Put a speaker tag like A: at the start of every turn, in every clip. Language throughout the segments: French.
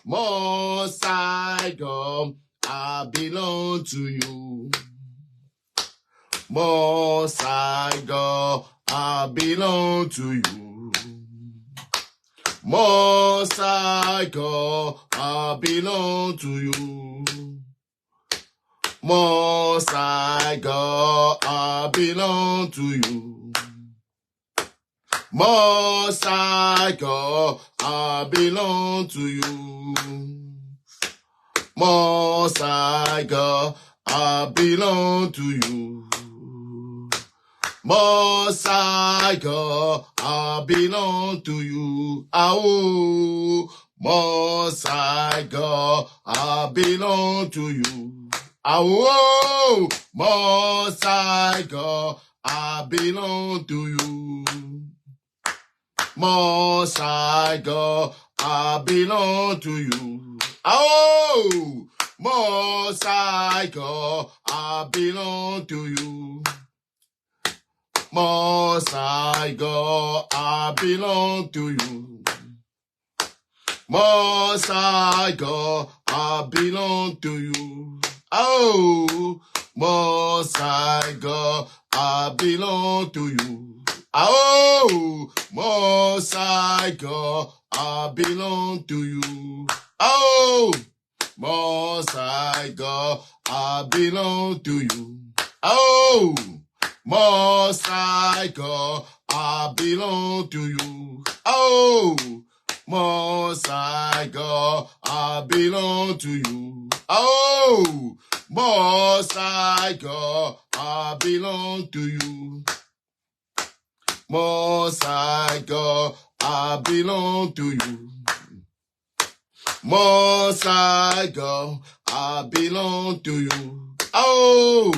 A: Most High God, I belong to you. Most High God, I belong to you. Most High God, I belong to you. Most High God, I belong to you. Most High God, I belong to you. Most High God, I belong to you. Most High God, I belong to you. Oh, Most High God, I belong to you. Oh, Most High God, I belong to you. Most High God, I belong to you. Oh, Most High God, I belong to you. Most High God, I belong to you. Most High God, I belong to you. Oh, Most High God, I belong to you. Oh, Most High God, I belong to you. Oh, Most High God, I belong to you. Oh, Most High God, I belong to you. Oh, Most High God, I belong to you. Oh, Most High God, I belong to you. Most High God, I belong to you. Most High God, I belong to you. Oh,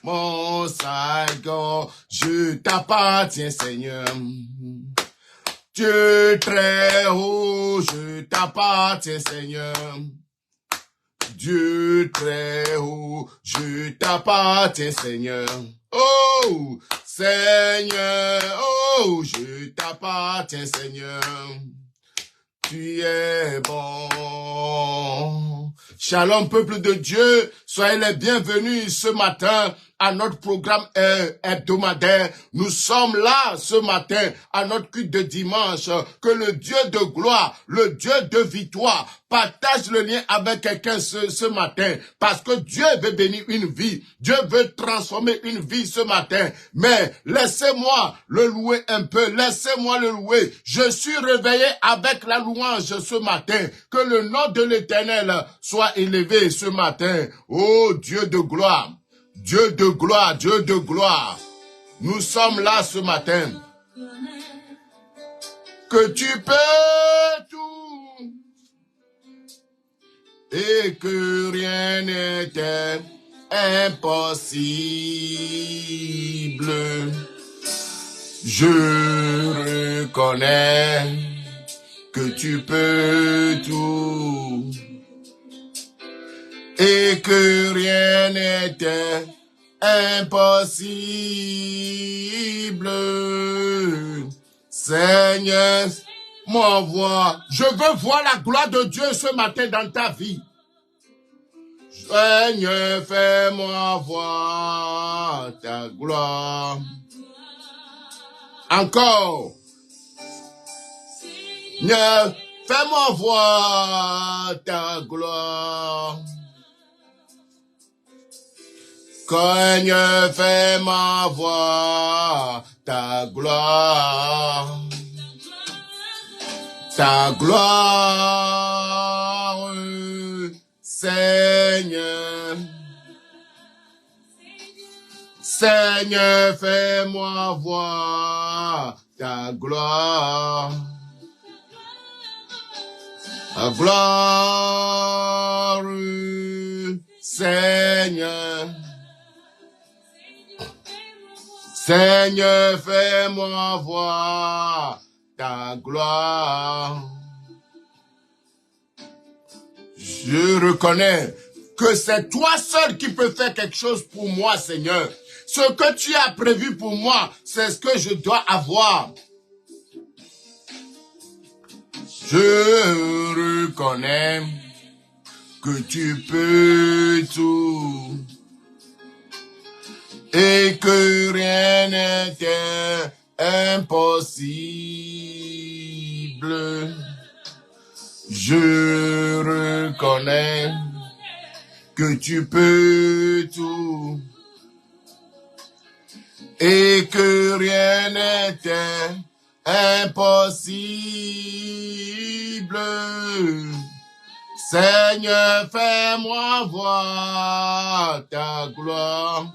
A: Most High God, je t'appartiens, Seigneur. Dieu très haut, je t'appartiens, Seigneur. Dieu très haut, je t'appartiens, Seigneur. Oh, Seigneur, oh, je t'appartiens, Seigneur. Tu es bon. Shalom, peuple de Dieu, soyez les bienvenus ce matin à notre programme hebdomadaire. Nous sommes là ce matin à notre culte de dimanche. Que le Dieu de gloire, le Dieu de victoire, partage le lien avec quelqu'un ce matin. Parce que Dieu veut bénir une vie. Dieu veut transformer une vie ce matin. Mais laissez-moi le louer un peu. Laissez-moi le louer. Je suis réveillé avec la louange ce matin. Que le nom de l'Éternel soit élevé ce matin. Oh Dieu de gloire. Dieu de gloire, Dieu de gloire, nous sommes là ce matin. Que tu peux tout et que rien n'était impossible. Je reconnais que tu peux tout et que rien n'était impossible. Seigneur, m'envoie. Je veux voir la gloire de Dieu ce matin dans ta vie. Seigneur, fais-moi voir ta gloire. Encore. Seigneur, fais-moi voir ta gloire. Seigneur, fais-moi voir ta gloire. Ta gloire, Seigneur. Seigneur, fais-moi voir ta gloire. Ta gloire, Seigneur. Seigneur, fais-moi voir ta gloire. Je reconnais que c'est toi seul qui peux faire quelque chose pour moi, Seigneur. Ce que tu as prévu pour moi, c'est ce que je dois avoir. Je reconnais que tu peux tout et que rien n'était impossible. Je reconnais que tu peux tout et que rien n'était impossible. Seigneur, fais-moi voir ta gloire.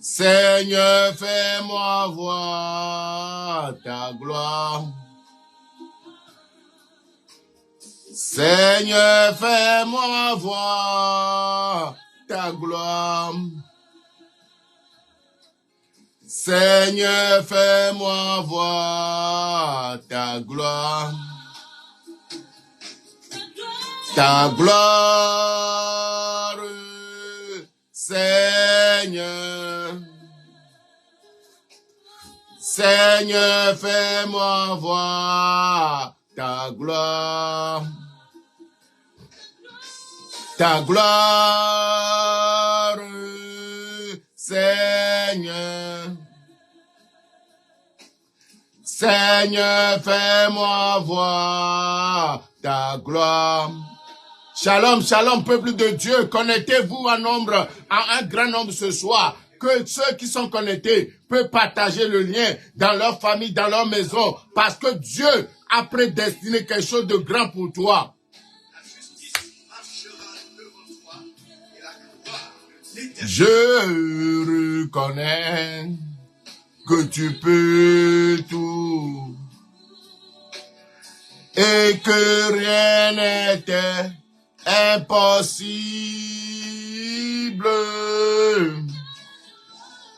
A: Seigneur, fais-moi voir ta gloire. Seigneur, fais-moi voir ta gloire. Seigneur, fais-moi voir ta gloire. Ta gloire, Seigneur. Seigneur, fais-moi voir ta gloire. Ta gloire, Seigneur. Seigneur, fais-moi voir ta gloire. Shalom, shalom, peuple de Dieu. Connectez-vous en nombre, à un grand nombre ce soir. Que ceux qui sont connectés peuvent partager le lien dans leur famille, dans leur maison. Parce que Dieu a prédestiné quelque chose de grand pour toi. Je reconnais que tu peux tout et que rien n'était impossible.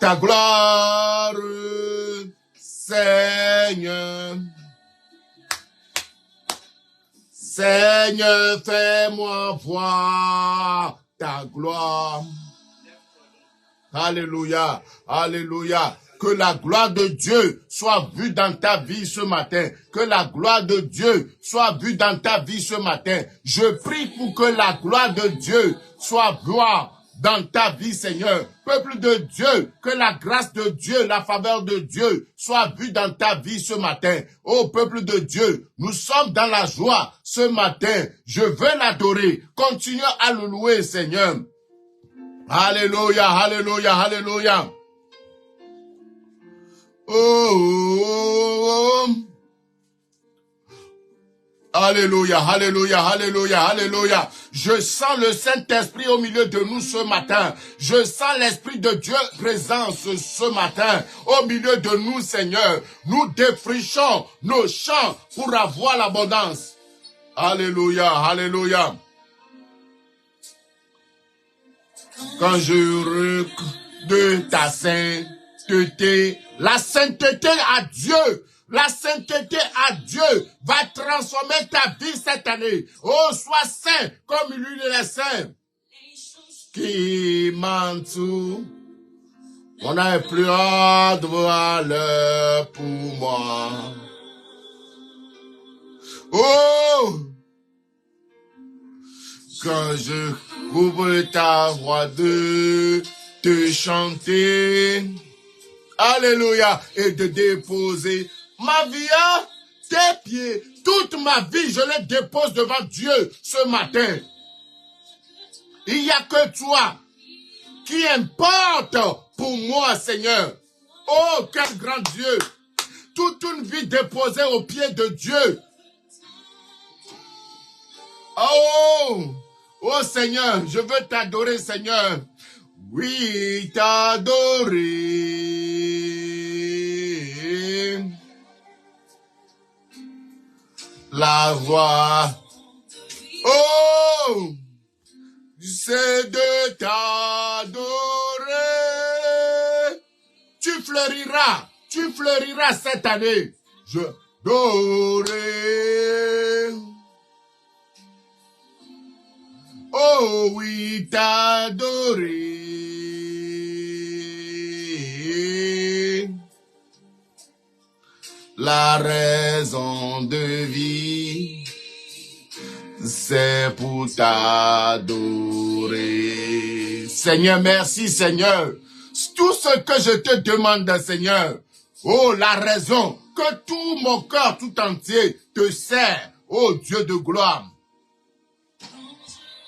A: Ta gloire, Seigneur. Seigneur, fais-moi voir ta gloire. Alléluia, alléluia. Que la gloire de Dieu soit vue dans ta vie ce matin. Que la gloire de Dieu soit vue dans ta vie ce matin. Je prie pour que la gloire de Dieu soit vue dans ta vie, Seigneur. Peuple de Dieu, que la grâce de Dieu, la faveur de Dieu soit vue dans ta vie ce matin. Oh, peuple de Dieu, nous sommes dans la joie ce matin. Je veux l'adorer. Continuons à le louer, Seigneur. Alléluia, alléluia, alléluia. Oh, alléluia, alléluia, alléluia, alléluia. Je sens le Saint-Esprit au milieu de nous ce matin. Je sens l'Esprit de Dieu présent ce matin au milieu de nous, Seigneur. Nous défrichons nos champs pour avoir l'abondance. Alléluia, alléluia. Quand je regarde ta sainteté, la sainteté à Dieu, la sainteté à Dieu va transformer ta vie cette année. Oh, sois saint comme lui est saint. Qui m'entoure, on n'a plus de valeur pour moi. Oh, quand je couvre ta voix de te chanter, alléluia, et de déposer ma vie à tes pieds. Toute ma vie, je la dépose devant Dieu ce matin. Il n'y a que toi qui importe pour moi, Seigneur. Oh, quel grand Dieu. Toute une vie déposée aux pieds de Dieu. Oh, oh Seigneur, je veux t'adorer, Seigneur. Oui, t'adorer. La voix. Oh, c'est de t'adorer. Tu fleuriras cette année. Je t'adorer. Oh oui, t'adorer. La raison de vie, c'est pour t'adorer. Seigneur, merci Seigneur. Tout ce que je te demande, Seigneur. Oh, la raison que tout mon cœur tout entier te sert. Oh, Dieu de gloire.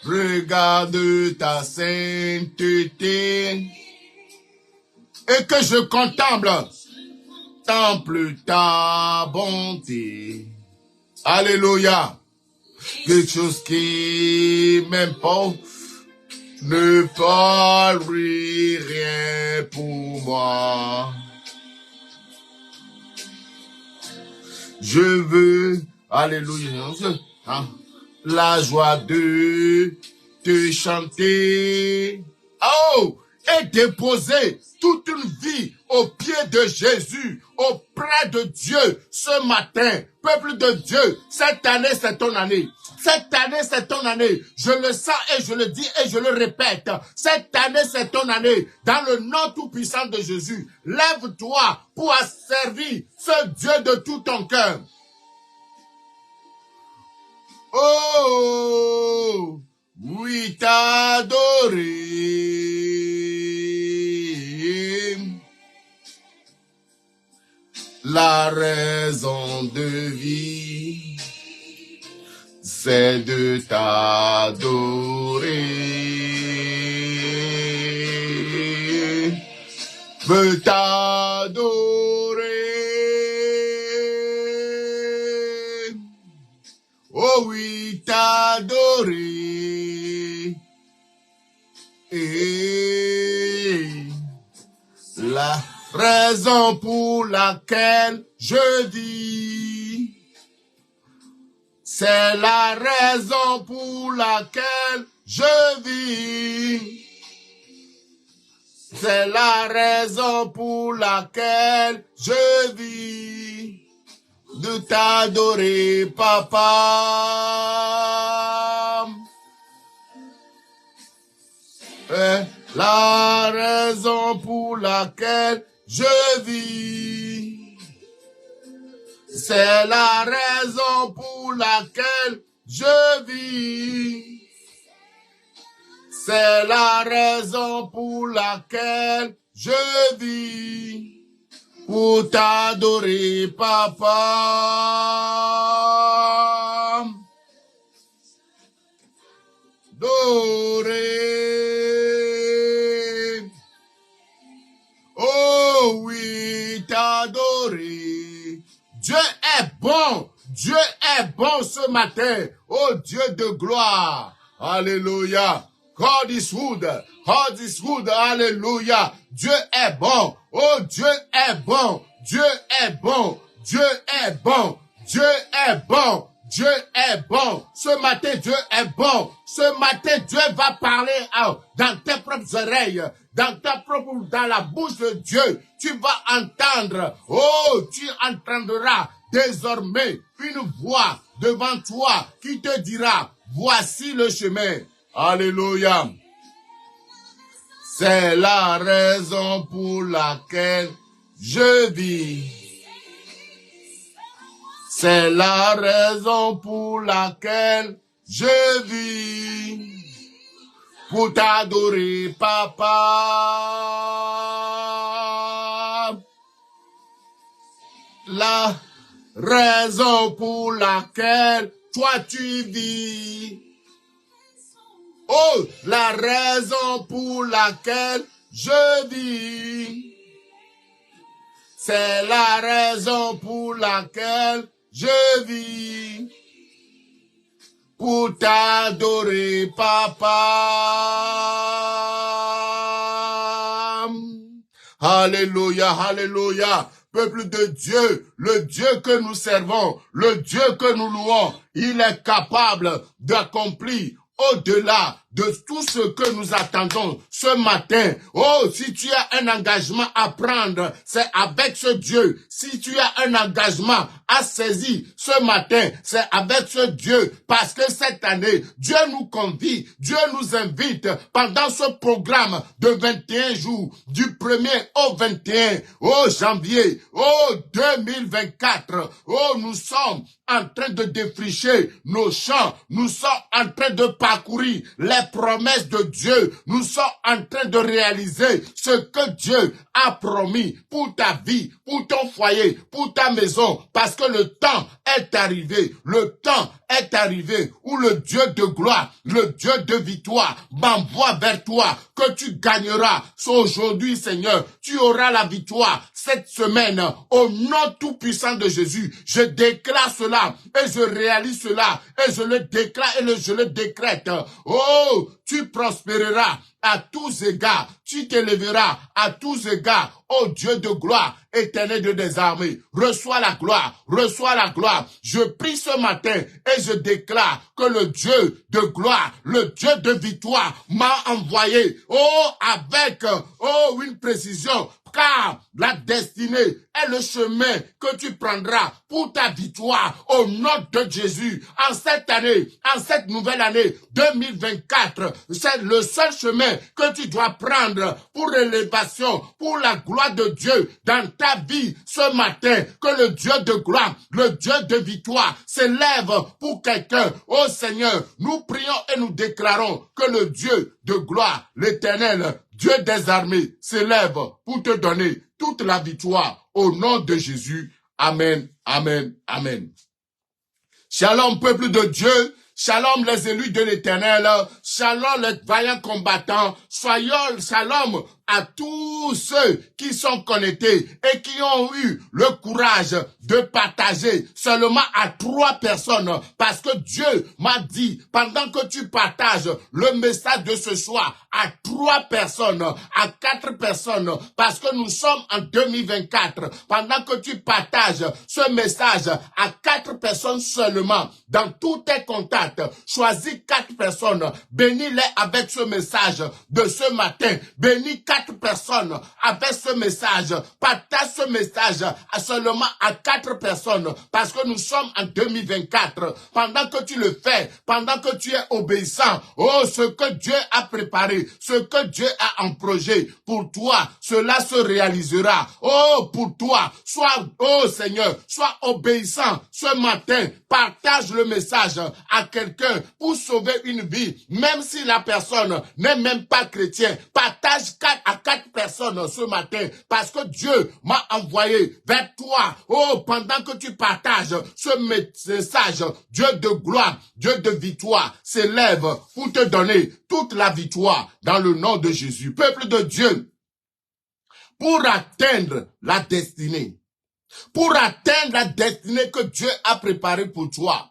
A: Regarde ta sainteté et que je contemple ta bonté. Alléluia. Quelque chose qui m'importe ne parle rien pour moi. Je veux, alléluia, la joie de te chanter. Oh, et déposer toute une vie au pied de Jésus, auprès de Dieu ce matin. Peuple de Dieu, cette année c'est ton année. Cette année c'est ton année. Je le sens et je le dis et je le répète. Cette année c'est ton année. Dans le nom tout puissant de Jésus, lève-toi pour servir ce Dieu de tout ton cœur. Oh, oui, t'adorer. La raison de vie, c'est de t'adorer. Veux t'adorer. Oh oui, t'adorer. Et la raison pour laquelle je vis, c'est la raison pour laquelle je vis. C'est la raison pour laquelle je vis. De t'adorer, papa. La raison pour laquelle je vis. C'est la raison pour laquelle je vis. C'est la raison pour laquelle je vis. Pour t'adorer, papa. Adorer. Oh oui, t'adorer. Dieu est bon. Dieu est bon ce matin. Oh Dieu de gloire. Alléluia. God is good. God is good. Alléluia. Dieu est bon. Oh, Dieu est bon. Dieu est bon. Dieu est bon. Dieu est bon. Dieu est bon. Ce matin, Dieu est bon. Ce matin, Dieu va parler dans tes propres oreilles, dans la bouche de Dieu. Tu vas entendre. Oh, tu entendras désormais une voix devant toi qui te dira, voici le chemin. Alléluia. C'est la raison pour laquelle je vis. C'est la raison pour laquelle je vis. Pour t'adorer, papa. La raison pour laquelle toi tu vis. Oh, la raison pour laquelle je vis. C'est la raison pour laquelle je vis. Pour t'adorer, papa. Alléluia, alléluia. Peuple de Dieu, le Dieu que nous servons, le Dieu que nous louons, il est capable d'accomplir au-delà de tout ce que nous attendons ce matin. Oh, si tu as un engagement à prendre, c'est avec ce Dieu. Si tu as un engagement à saisir ce matin, c'est avec ce Dieu. Parce que cette année, Dieu nous convie, Dieu nous invite pendant ce programme de 21 jours, du 1er au 21, janvier, 2024. Oh, nous sommes en train de défricher nos champs. Nous sommes en train de parcourir les promesses de Dieu. Nous sommes en train de réaliser ce que Dieu a promis pour ta vie, pour ton foyer, pour ta maison. Parce que le temps est arrivé. Le temps est arrivé où le Dieu de gloire, le Dieu de victoire m'envoie vers toi que tu gagneras. Aujourd'hui, Seigneur, tu auras la victoire cette semaine au nom tout puissant de Jésus. Je déclare cela et je réalise cela et je le déclare et je le décrète. Oh, tu prospéreras à tous égards, tu t'élèveras à tous égards, ô Dieu de gloire, éternel de des armées. Reçois la gloire, reçois la gloire. Je prie ce matin et je déclare que le Dieu de gloire, le Dieu de victoire m'a envoyé, avec, une précision, car la destinée est le chemin que tu prendras pour ta victoire au nom de Jésus. En cette année, en cette nouvelle année 2024, c'est le seul chemin que tu dois prendre pour l'élévation, pour la gloire de Dieu dans ta vie ce matin. Que le Dieu de gloire, le Dieu de victoire s'élève pour quelqu'un. Oh Seigneur, nous prions et nous déclarons que le Dieu de gloire, l'Éternel, Dieu des armées, s'élève pour te donner toute la victoire au nom de Jésus. Amen, amen, amen. Shalom, peuple de Dieu. Shalom, les élus de l'Éternel. Shalom, les vaillants combattants. Shalom à tous ceux qui sont connectés et qui ont eu le courage de partager seulement à 3 personnes. Parce que Dieu m'a dit, pendant que tu partages le message de ce soir à 3 personnes, à 4 personnes, parce que nous sommes en 2024, pendant que tu partages ce message à 4 personnes seulement, dans tous tes contacts, choisis 4 personnes, bénis-les avec ce message de ce matin, bénis 4 personnes avec ce message, partage ce message seulement à 4 personnes, parce que nous sommes en 2024, pendant que tu le fais, pendant que tu es obéissant, oh, ce que Dieu a préparé, ce que Dieu a en projet pour toi, cela se réalisera. Oh, pour toi, oh Seigneur, sois obéissant ce matin, partage le message à quelqu'un pour sauver une vie, même si la personne n'est même pas chrétien, partage 4 à 4 personnes ce matin, parce que Dieu m'a envoyé vers toi. Oh, pendant que tu partages ce message, Dieu de gloire, Dieu de victoire s'élève pour te donner toute la victoire dans le nom de Jésus. Peuple de Dieu, pour atteindre la destinée, que Dieu a préparée pour toi,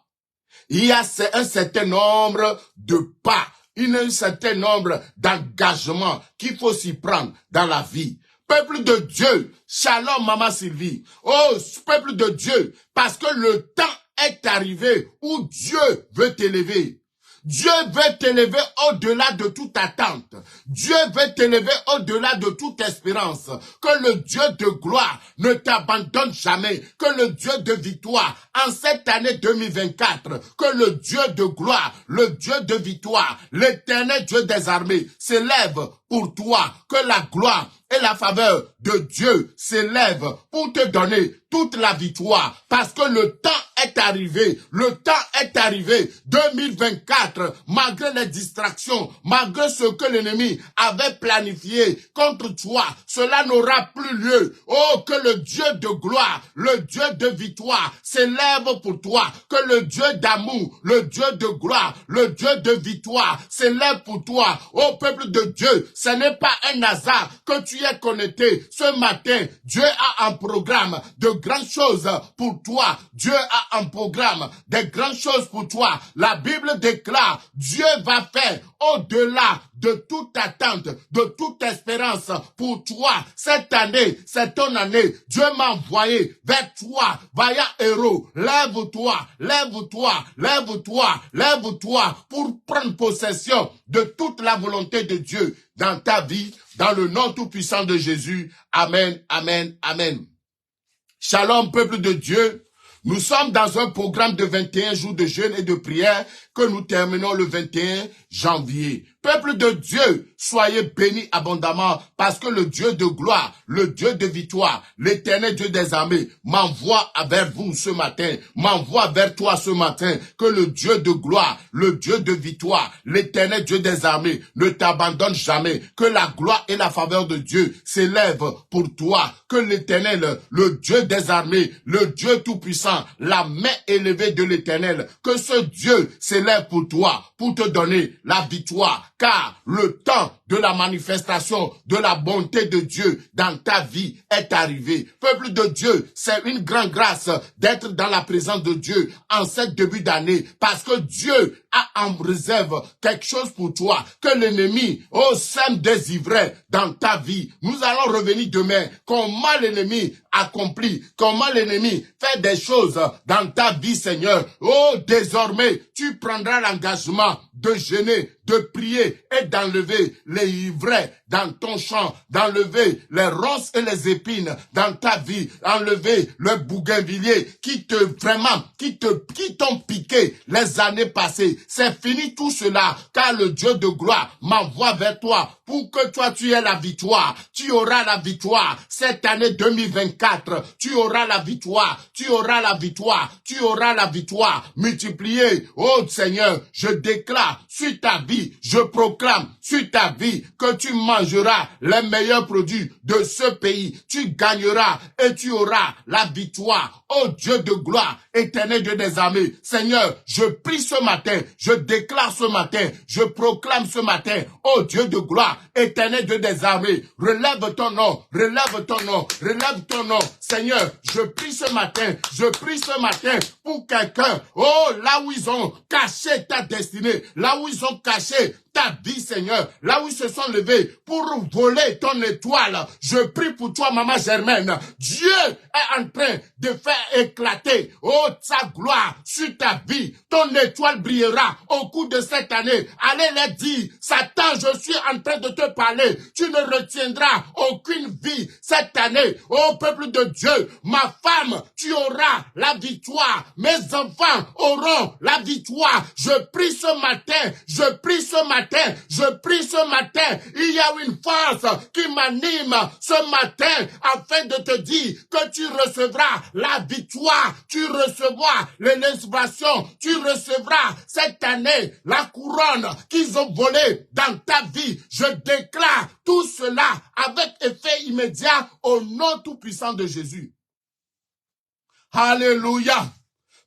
A: il y a un certain nombre de pas, un certain nombre d'engagements qu'il faut s'y prendre dans la vie. Peuple de Dieu, shalom Maman Sylvie. Oh, peuple de Dieu, parce que le temps est arrivé où Dieu veut t'élever. Dieu veut t'élever au-delà de toute attente. Dieu veut t'élever au-delà de toute espérance. Que le Dieu de gloire ne t'abandonne jamais. Que le Dieu de victoire, en cette année 2024, que le Dieu de gloire, le Dieu de victoire, l'Éternel Dieu des armées s'élève pour toi. Que la gloire et la faveur de Dieu s'élève pour te donner toute la victoire. Parce que le temps est arrivé. Le temps est arrivé. 2024, malgré les distractions, malgré ce que l'ennemi avait planifié contre toi, cela n'aura plus lieu. Oh, que le Dieu de gloire, le Dieu de victoire s'élève pour toi. Que le Dieu d'amour, le Dieu de gloire, le Dieu de victoire s'élève pour toi. Oh, peuple de Dieu, ce n'est pas un hasard que tu es connecté ce matin. Dieu a un programme de grandes choses pour toi. Dieu a en programme des grandes choses pour toi. La Bible déclare, Dieu va faire au-delà de toute attente, de toute espérance pour toi. Cette année, c'est ton année. Dieu m'a envoyé vers toi, vaillant héros. Lève-toi, lève-toi, lève-toi, lève-toi pour prendre possession de toute la volonté de Dieu dans ta vie, dans le nom tout-puissant de Jésus. Amen, amen, amen. Shalom, peuple de Dieu. Nous sommes dans un programme de 21 jours de jeûne et de prière que nous terminons le 21 janvier. Peuple de Dieu, soyez bénis abondamment parce que le Dieu de gloire, le Dieu de victoire, l'éternel Dieu des armées m'envoie vers vous ce matin, m'envoie vers toi ce matin, que le Dieu de gloire, le Dieu de victoire, l'éternel Dieu des armées ne t'abandonne jamais, que la gloire et la faveur de Dieu s'élèvent pour toi, que l'éternel, le Dieu des armées, le Dieu tout-puissant, la main élevée de l'éternel, que ce Dieu s'élève pour toi, pour te donner la victoire, car le temps de la manifestation de la bonté de Dieu dans ta vie est arrivé. Peuple de Dieu, c'est une grande grâce d'être dans la présence de Dieu en ce début d'année, parce que Dieu a en réserve quelque chose pour toi, que l'ennemi, sème des ivraies dans ta vie. Nous allons revenir demain, comment l'ennemi accomplit, comment l'ennemi fait des choses dans ta vie, Seigneur. Désormais, tu prendras l'engagement de jeûner, de prier et d'enlever les ivraies dans ton champ, d'enlever les ronces et les épines dans ta vie, enlever le bougainvillier qui t'ont piqué les années passées. C'est fini tout cela, car le Dieu de gloire m'envoie vers toi pour que toi tu aies la victoire. Tu auras la victoire cette année 2024. Tu auras la victoire, tu auras la victoire, tu auras la victoire multipliée. Oh Seigneur, je déclare sur ta vie, je proclame sur ta vie que tu mangeras les meilleurs produits de ce pays. Tu gagneras et tu auras la victoire. Oh Dieu de gloire, éternel Dieu des armées. Seigneur, je prie ce matin, je déclare ce matin, je proclame ce matin. Oh Dieu de gloire, éternel Dieu des armées, relève ton nom, relève ton nom, relève ton nom. Seigneur, je prie ce matin pour quelqu'un. Oh, là où ils ont caché ta destinée, là où ils ont caché ta vie, Seigneur, là où ils se sont levés pour voler ton étoile. Je prie pour toi, Maman Germaine. Dieu est en train de faire éclater, sa gloire sur ta vie. Ton étoile brillera au cours de cette année. Allez leur dire, Satan, je suis en train de te parler. Tu ne retiendras aucune vie cette année. Oh, peuple de Dieu, ma femme, tu auras la victoire. Mes enfants auront la victoire. Je prie ce matin, je prie ce matin, il y a une force qui m'anime ce matin afin de te dire que tu recevras la victoire, tu recevras l'inspiration, tu recevras cette année la couronne qu'ils ont volée dans ta vie. Je déclare tout cela avec effet immédiat au nom tout-puissant de Jésus. Alléluia.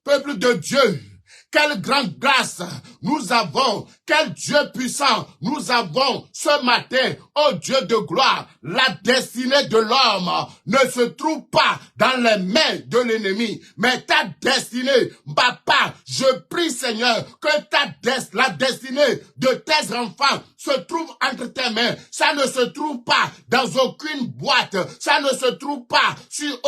A: Peuple de Dieu, quelle grande grâce nous avons, quel Dieu puissant nous avons ce matin. Oh Dieu de gloire, la destinée de l'homme ne se trouve pas dans les mains de l'ennemi, mais ta destinée, papa, je prie Seigneur que la destinée de tes enfants se trouve entre tes mains. Ça ne se trouve pas dans aucune boîte, ça ne se trouve pas sur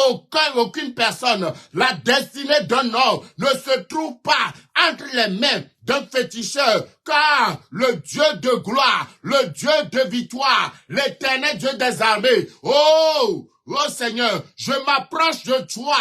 A: aucune personne. La destinée d'un homme ne se trouve pas entre les mains d'un féticheur, car le Dieu de gloire, le Dieu de victoire, l'éternel Dieu des armées, oh Seigneur, je m'approche de toi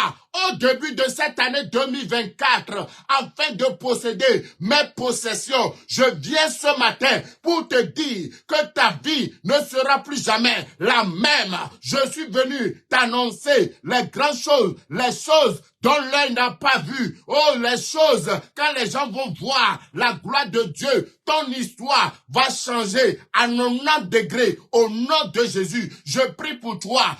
A: au début de cette année 2024 afin de posséder mes possessions. Je viens ce matin pour te dire que ta vie ne sera plus jamais la même. Je suis venu t'annoncer les grandes choses, les choses dont l'œil n'a pas vu. Oh, les choses, quand les gens vont voir la gloire de Dieu, ton histoire va changer à 90 degrés au nom de Jésus. Je prie pour toi,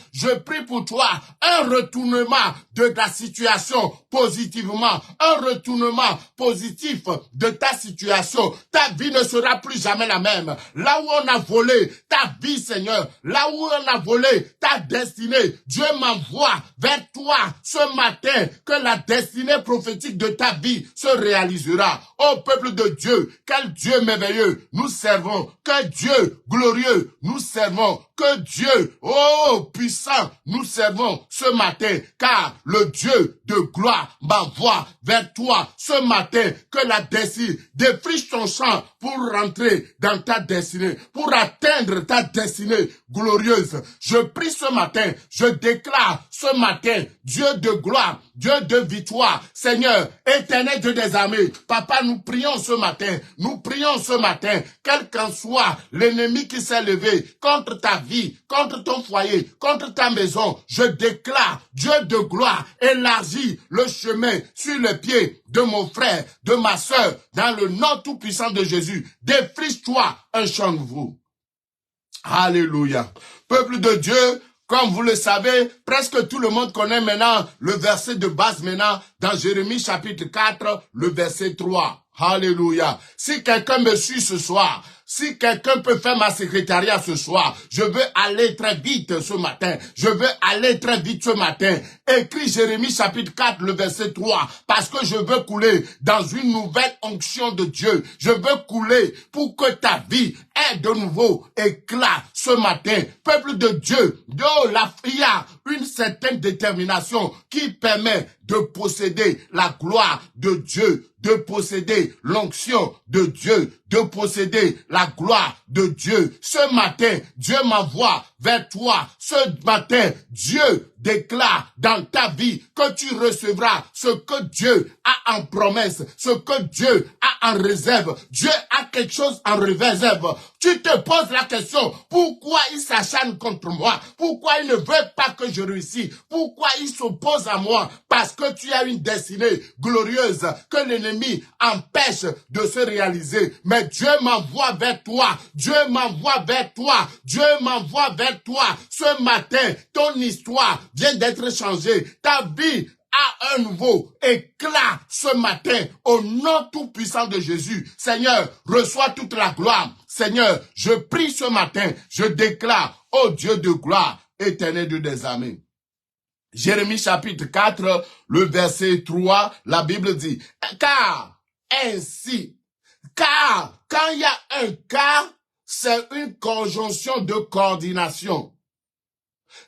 A: un retournement de la situation positivement, un retournement positif de ta situation. Ta vie ne sera plus jamais la même. Là où on a volé ta vie, Seigneur, là où on a volé ta destinée, Dieu m'envoie vers toi ce matin que la destinée prophétique de ta vie se réalisera. Ô peuple de Dieu, quel Dieu merveilleux nous servons, quel Dieu glorieux nous servons, que Dieu, oh puissant, nous servons ce matin, car le Dieu de gloire m'envoie vers toi ce matin, que la destinée défriche ton champ pour rentrer dans ta destinée, pour atteindre ta destinée glorieuse. Je prie ce matin, je déclare ce matin, Dieu de gloire, Dieu de victoire, Seigneur, éternel Dieu des armées, Papa, nous prions ce matin, quel qu'en soit l'ennemi qui s'est levé contre ta vie, contre ton foyer, contre ta maison, je déclare, Dieu de gloire, élargis le chemin sur les pieds de mon frère, de ma sœur, dans le nom tout-puissant de Jésus. Défriche-toi un champ nouveau. Alléluia. Peuple de Dieu, comme vous le savez, presque tout le monde connaît maintenant le verset de base maintenant dans Jérémie chapitre 4, le verset 3. Alléluia. Si quelqu'un me suit ce soir, si quelqu'un peut faire ma secrétariat ce soir, je veux aller très vite ce matin. Écris Jérémie chapitre 4, le verset 3, parce que je veux couler dans une nouvelle onction de Dieu. Je veux couler pour que ta vie ait de nouveau éclat ce matin. Peuple de Dieu, il y a une certaine détermination qui permet de posséder la gloire de Dieu, de posséder l'onction de Dieu, de posséder la gloire de Dieu. Ce matin, Dieu m'envoie vers toi. Ce matin, Dieu déclare dans ta vie que tu recevras ce que Dieu a en promesse, ce que Dieu a en réserve. Dieu a quelque chose en réserve. Tu te poses la question, pourquoi il s'acharne contre moi? Pourquoi il ne veut pas que je réussisse? Pourquoi il s'oppose à moi? Parce que tu as une destinée glorieuse que l'ennemi empêche de se réaliser. Mais Dieu m'envoie vers toi. Dieu m'envoie vers toi. Dieu m'envoie vers toi. Ce matin, ton histoire vient d'être changée. Ta vie a un nouveau éclat ce matin au nom tout puissant de Jésus. Seigneur, reçois toute la gloire. Seigneur, je prie ce matin, je déclare, ô Dieu de gloire, éternel Dieu des armées. Jérémie chapitre 4, le verset 3, la Bible dit, car quand il y a un car, c'est une conjonction de coordination.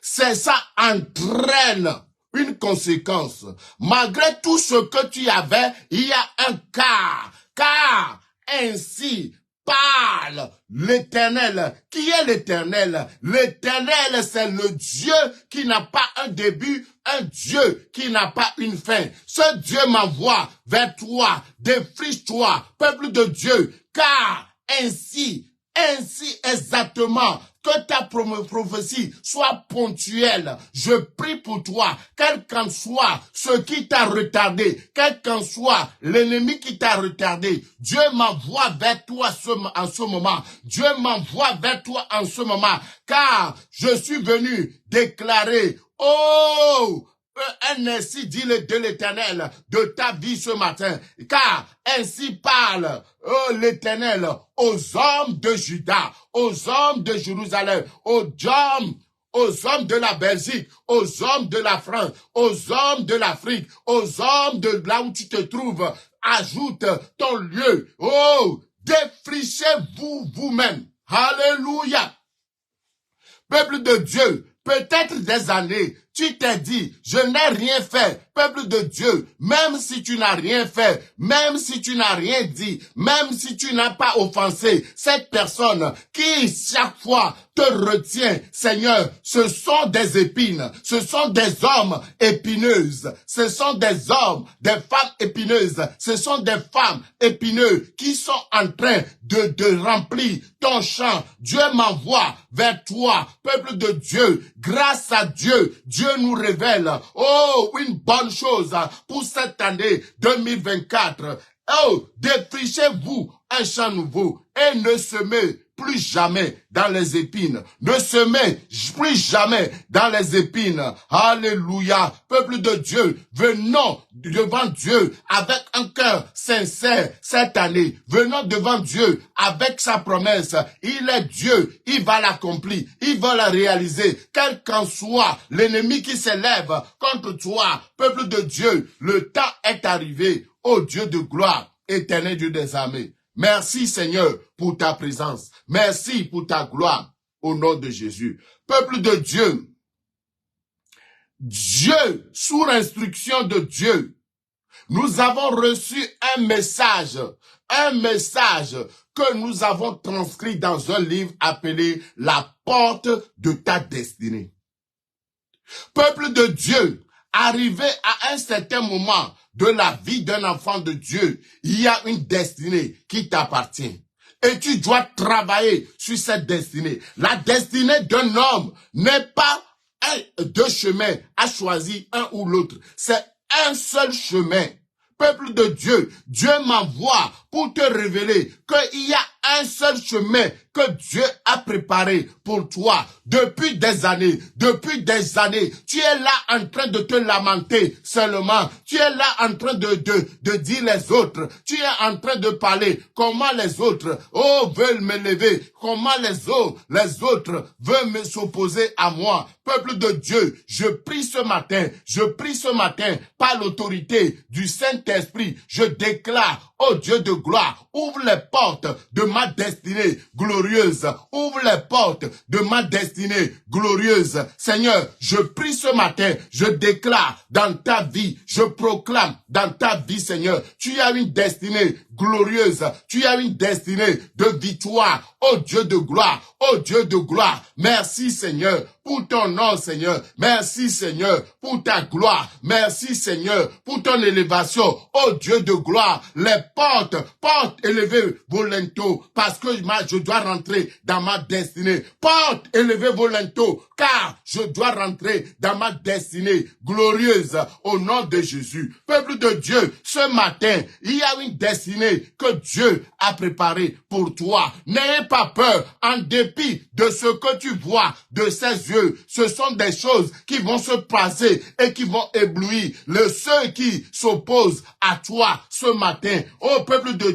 A: C'est ça entraîne une conséquence. Malgré tout ce que tu avais, il y a un car. Car ainsi parle l'Éternel. Qui est l'Éternel? L'Éternel, c'est le Dieu qui n'a pas un début, un Dieu qui n'a pas une fin. Ce Dieu m'envoie vers toi, défriche-toi, peuple de Dieu, car ainsi exactement, que ta prophétie soit ponctuelle. Je prie pour toi, quel qu'en soit ce qui t'a retardé, quel qu'en soit l'ennemi qui t'a retardé, Dieu m'envoie vers toi en ce moment. Dieu m'envoie vers toi en ce moment, car je suis venu déclarer, ainsi dit de l'Éternel de ta vie ce matin, car ainsi parle l'Éternel aux hommes de Juda, aux hommes de Jérusalem, aux hommes de la Belgique, aux hommes de la France, aux hommes de l'Afrique, aux hommes de là où tu te trouves. Ajoute ton lieu. Défrichez-vous vous-même. Alléluia. Peuple de Dieu, peut-être des années, tu t'es dit, je n'ai rien fait. Peuple de Dieu, même si tu n'as rien fait, même si tu n'as rien dit, même si tu n'as pas offensé cette personne qui chaque fois te retient, Seigneur, ce sont des épines, ce sont des hommes épineuses, ce sont des hommes, des femmes épineuses, ce sont des femmes épineuses qui sont en train de remplir ton champ. Dieu m'envoie vers toi, peuple de Dieu, grâce à Dieu, Dieu nous révèle, une bonne chose pour cette année 2024. Défrichez-vous un champ nouveau et ne semez plus jamais dans les épines. Ne se mets plus jamais dans les épines. Alléluia. Peuple de Dieu, venons devant Dieu avec un cœur sincère cette année. Venons devant Dieu avec sa promesse. Il est Dieu, il va l'accomplir, il va la réaliser. Quel qu'en soit l'ennemi qui s'élève contre toi, peuple de Dieu, le temps est arrivé. Ô Dieu de gloire, éternel Dieu des armées. Merci Seigneur pour ta présence. Merci pour ta gloire au nom de Jésus. Peuple de Dieu, Dieu, sous l'instruction de Dieu, nous avons reçu un message que nous avons transcrit dans un livre appelé La porte de ta destinée. Peuple de Dieu, arrivé à un certain moment de la vie d'un enfant de Dieu, il y a une destinée qui t'appartient. Et tu dois travailler sur cette destinée. La destinée d'un homme n'est pas deux chemins à choisir un ou l'autre. C'est un seul chemin. Peuple de Dieu, Dieu m'envoie pour te révéler qu'il y a un seul chemin que Dieu a préparé pour toi depuis des années. Depuis des années, tu es là en train de te lamenter seulement. Tu es là en train de dire les autres. Tu es en train de parler comment les autres veulent me lever. Comment les autres veulent me s'opposer à moi. Peuple de Dieu, je prie ce matin par l'autorité du Saint-Esprit. Je déclare, ô Dieu de gloire, ouvre les portes de ma destinée glorieuse. Ouvre les portes de ma destinée glorieuse. Seigneur, je prie ce matin, je déclare dans ta vie, je proclame dans ta vie, Seigneur, tu as une destinée glorieuse. Tu as une destinée de victoire. Ô Dieu de gloire, ô Dieu de gloire. Merci Seigneur pour ton nom, Seigneur. Merci Seigneur pour ta gloire. Merci Seigneur pour ton élévation. Ô Dieu de gloire, les portes élevées volonto, parce que je dois rentrer dans ma destinée. Portes élevées volonto, car je dois rentrer dans ma destinée glorieuse au nom de Jésus. Peuple de Dieu, ce matin, il y a une destinée que Dieu a préparée pour toi. N'ayez pas peur, en dépit de ce que tu vois de ses yeux. Ce sont des choses qui vont se passer et qui vont éblouir ceux qui s'opposent à toi ce matin. Ô peuple de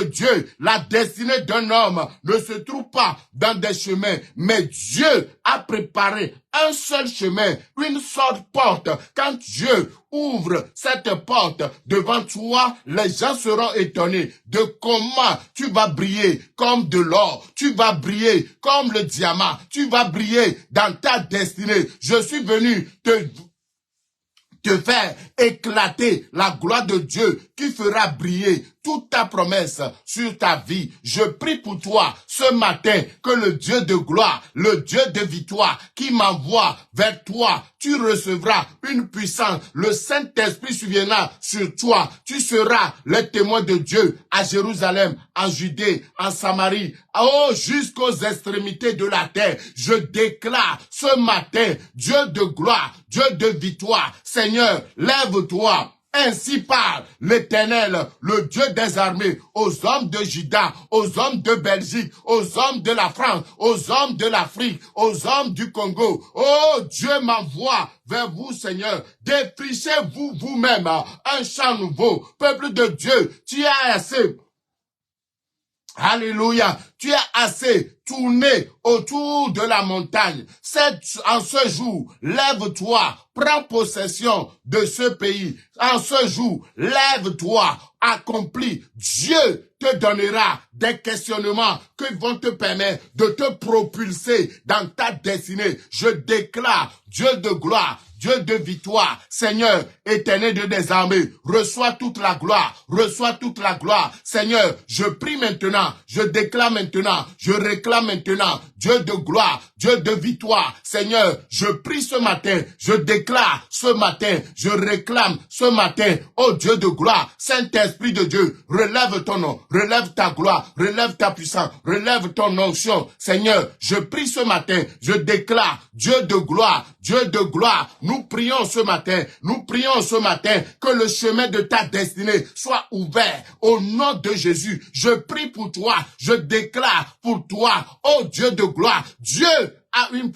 A: Dieu, la destinée d'un homme ne se trouve pas dans des chemins, mais Dieu a préparé un seul chemin, une seule porte. Quand Dieu ouvre cette porte devant toi, les gens seront étonnés de comment tu vas briller comme de l'or, tu vas briller comme le diamant, tu vas briller dans ta destinée. Je suis venu te faire éclater la gloire de Dieu qui fera briller toute ta promesse sur ta vie. Je prie pour toi ce matin que le Dieu de gloire, le Dieu de victoire qui m'envoie vers toi, tu recevras une puissance. Le Saint-Esprit surviendra sur toi. Tu seras le témoin de Dieu à Jérusalem, en Judée, en Samarie, jusqu'aux extrémités de la terre. Je déclare ce matin, Dieu de gloire, Dieu de victoire. Seigneur, lève-toi. Ainsi parle l'Éternel, le Dieu des armées, aux hommes de Juda, aux hommes de Belgique, aux hommes de la France, aux hommes de l'Afrique, aux hommes du Congo. Oh, Dieu m'envoie vers vous, Seigneur. Défrichez-vous vous-même un champ nouveau. Peuple de Dieu, tu as assez. Alléluia. Tu as assez tourné autour de la montagne. En ce jour, lève-toi, prends possession de ce pays. En ce jour, lève-toi, accomplis. Dieu te donnera des questionnements qui vont te permettre de te propulser dans ta destinée. Je déclare, Dieu de gloire, Dieu de victoire, Seigneur, éternel Dieu des armées, reçois toute la gloire, reçois toute la gloire. Seigneur, je prie maintenant, je déclare maintenant, je réclame maintenant, Dieu de gloire, Dieu de victoire. Seigneur, je prie ce matin, je déclare ce matin, je réclame ce matin, oh Dieu de gloire, Saint-Esprit de Dieu, relève ton nom, relève ta gloire, relève ta puissance, relève ton onction. Seigneur, je prie ce matin, je déclare, Dieu de gloire, nous prions ce matin que le chemin de ta destinée soit ouvert au nom de Jésus. Je prie pour toi, je déclare pour toi, oh Dieu de gloire, Dieu a une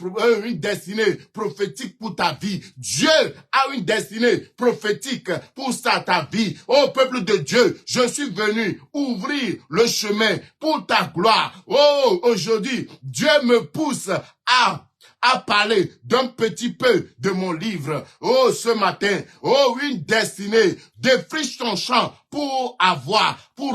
A: destinée prophétique pour ta vie. Dieu a une destinée prophétique pour ta vie. Oh peuple de Dieu, je suis venu ouvrir le chemin pour ta gloire. Oh, aujourd'hui, Dieu me pousse à parler d'un petit peu de mon livre. Oh, ce matin, oh, une destinée. Défriche ton champ pour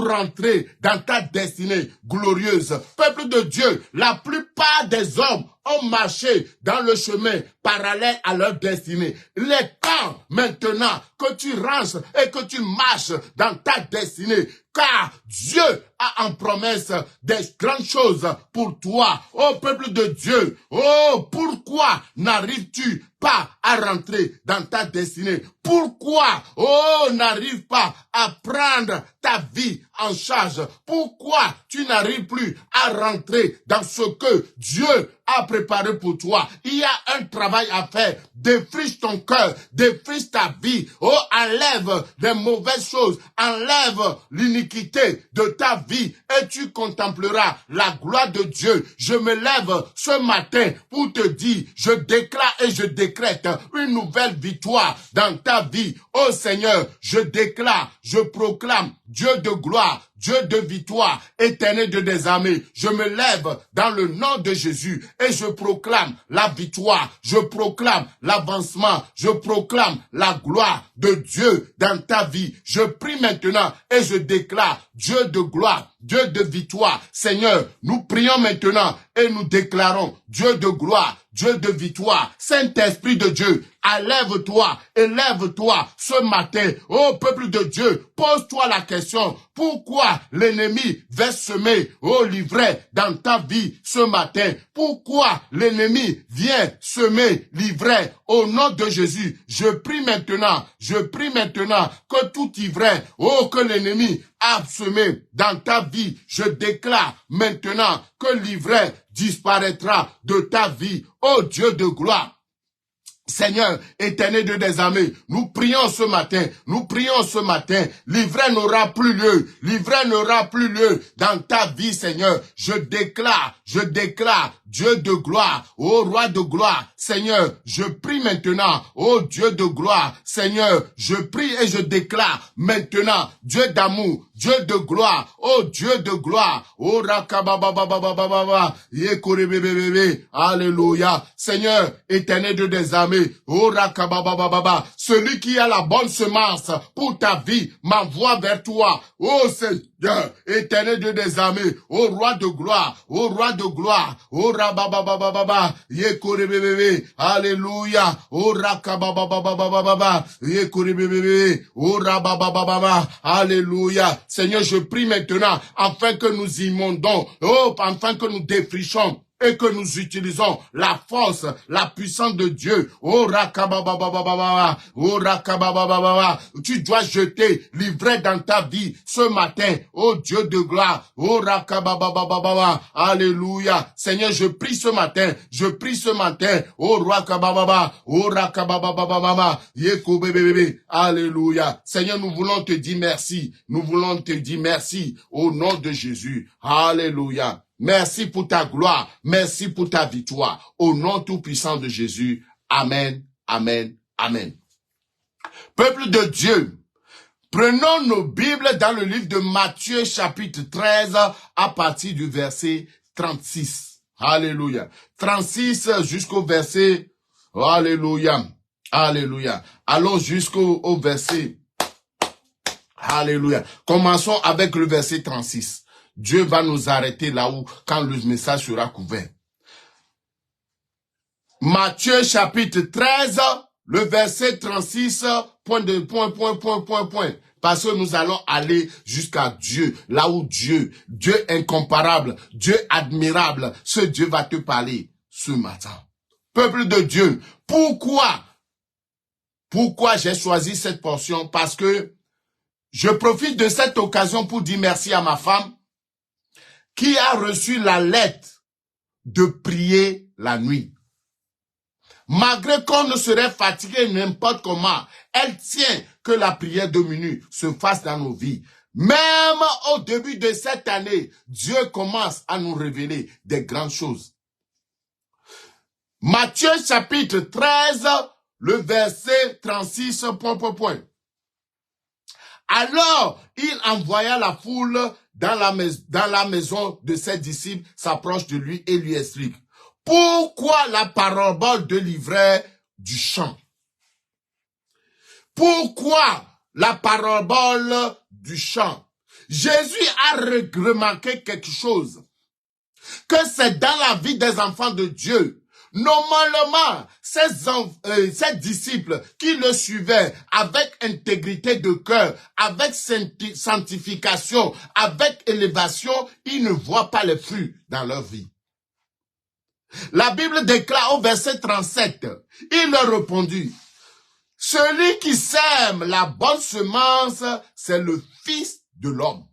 A: rentrer dans ta destinée glorieuse. Peuple de Dieu, la plupart des hommes ont marché dans le chemin parallèle à leur destinée. Il est temps maintenant que tu rentres et que tu marches dans ta destinée. Car Dieu a en promesse des grandes choses pour toi. Oh peuple de Dieu, oh pourquoi n'arrives-tu pas à rentrer dans ta destinée? Pourquoi, oh, n'arrives pas à prendre ta vie en charge? Pourquoi tu n'arrives plus à rentrer dans ce que Dieu a préparé pour toi? Il y a un travail à faire. Défriche ton cœur, défriche ta vie. Oh, enlève les mauvaises choses, enlève l'iniquité de ta vie et tu contempleras la gloire de Dieu. Je me lève ce matin pour te dire, je déclare et je décrète une nouvelle victoire dans ta vie. Oh Seigneur, je déclare, je proclame Dieu de gloire, Dieu de victoire, éternel Dieu des armées. Je me lève dans le nom de Jésus et je proclame la victoire, je proclame l'avancement, je proclame la gloire de Dieu dans ta vie. Je prie maintenant et je déclare Dieu de gloire, Dieu de victoire. Seigneur, nous prions maintenant et nous déclarons Dieu de gloire, Dieu de victoire. Saint-Esprit de Dieu, élève-toi ce matin. Oh peuple de Dieu, pose-toi la question. Pourquoi l'ennemi va semer, oh l'ivraie dans ta vie ce matin? Pourquoi l'ennemi vient semer l'ivraie? Au nom de Jésus, je prie maintenant que tout ivraie, oh que l'ennemi a semé dans ta vie, je déclare maintenant que l'ivraie disparaîtra de ta vie. Oh Dieu de gloire. Seigneur, éternel Dieu des armées, nous prions ce matin, l'ivraie n'aura plus lieu dans ta vie, Seigneur. Je déclare, Dieu de gloire, ô roi de gloire, Seigneur, je prie maintenant, ô Dieu de gloire, Seigneur, je prie et je déclare maintenant, Dieu d'amour, Dieu de gloire, ô Dieu de gloire, ô rakababababababa, yekorebebebebe, alléluia, Seigneur, éternel Dieu des armées, oh rakababababa, celui qui a la bonne semence pour ta vie m'envoie vers toi. Oh Seigneur, éternel Dieu des armées, oh roi de gloire, oh rabababababa, yekorebebebe, alléluia, oh rakabababababa, yekorebebebe, oh rababababa, alléluia. Seigneur, je prie maintenant afin que nous inondons, afin que nous défrichons et que nous utilisons la force, la puissance de Dieu. Oh rakabababababa, tu dois jeter l'ivraie dans ta vie ce matin. Oh Dieu de gloire. Oh rakababababa, alléluia. Seigneur, je prie ce matin. Oh rakabababa, oh rakababababa, yekobebebe, alléluia. Seigneur, nous voulons te dire merci. Au nom de Jésus. Alléluia. Merci pour ta gloire, merci pour ta victoire. Au nom tout-puissant de Jésus. Amen, amen, amen. Peuple de Dieu, prenons nos Bibles dans le livre de Matthieu chapitre 13 à partir du verset 36. Alléluia. 36 jusqu'au verset, alléluia, alléluia. Allons jusqu'au verset, alléluia. Commençons avec le verset 36. Dieu va nous arrêter là où, quand le message sera couvert. Matthieu chapitre 13, le verset 36, point. Parce que nous allons aller jusqu'à Dieu, là où Dieu incomparable, Dieu admirable, ce Dieu va te parler ce matin. Peuple de Dieu, pourquoi j'ai choisi cette portion? Parce que je profite de cette occasion pour dire merci à ma femme qui a reçu la lettre de prier la nuit. Malgré qu'on ne serait fatigué n'importe comment, elle tient que la prière de minuit se fasse dans nos vies. Même au début de cette année, Dieu commence à nous révéler des grandes choses. Matthieu chapitre 13, le verset 36, point. Alors, il envoya la foule dans la maison de ses disciples, s'approche de lui et lui explique. Pourquoi la parabole de l'ivraie du champ? Pourquoi la parabole du champ? Jésus a remarqué quelque chose, que c'est dans la vie des enfants de Dieu. Normalement, ces disciples qui le suivaient avec intégrité de cœur, avec sanctification, avec élévation, ils ne voient pas les fruits dans leur vie. La Bible déclare au verset 37, il leur répondit, celui qui sème la bonne semence, c'est le Fils de l'homme.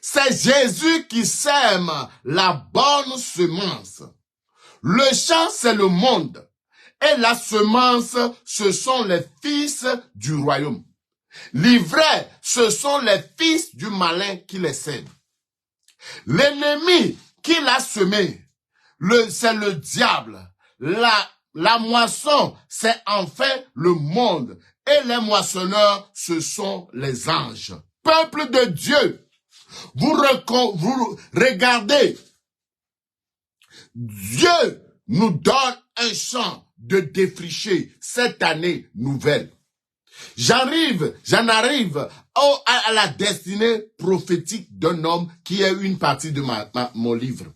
A: C'est Jésus qui sème la bonne semence. Le champ, c'est le monde. Et la semence, ce sont les fils du royaume. L'ivraie, ce sont les fils du malin qui les sème. L'ennemi qui l'a semé, c'est le diable. La moisson, c'est enfin le monde. Et les moissonneurs, ce sont les anges. Peuple de Dieu, vous regardez, Dieu nous donne un champ de défricher cette année nouvelle. J'en arrive à la destinée prophétique d'un homme qui est une partie de mon livre.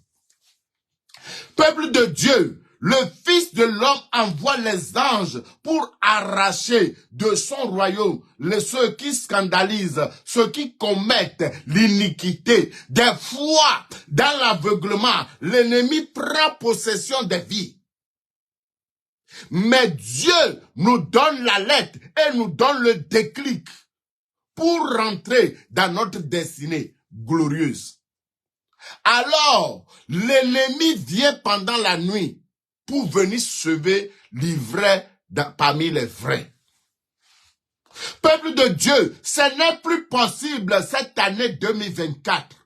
A: Peuple de Dieu, le Fils de l'homme envoie les anges pour arracher de son royaume ceux qui scandalisent, ceux qui commettent l'iniquité. Des fois, dans l'aveuglement, l'ennemi prend possession des vies. Mais Dieu nous donne la lettre et nous donne le déclic pour rentrer dans notre destinée glorieuse. Alors, l'ennemi vient pendant la nuit pour venir sauver l'ivraie parmi les vrais. Peuple de Dieu, ce n'est plus possible cette année 2024.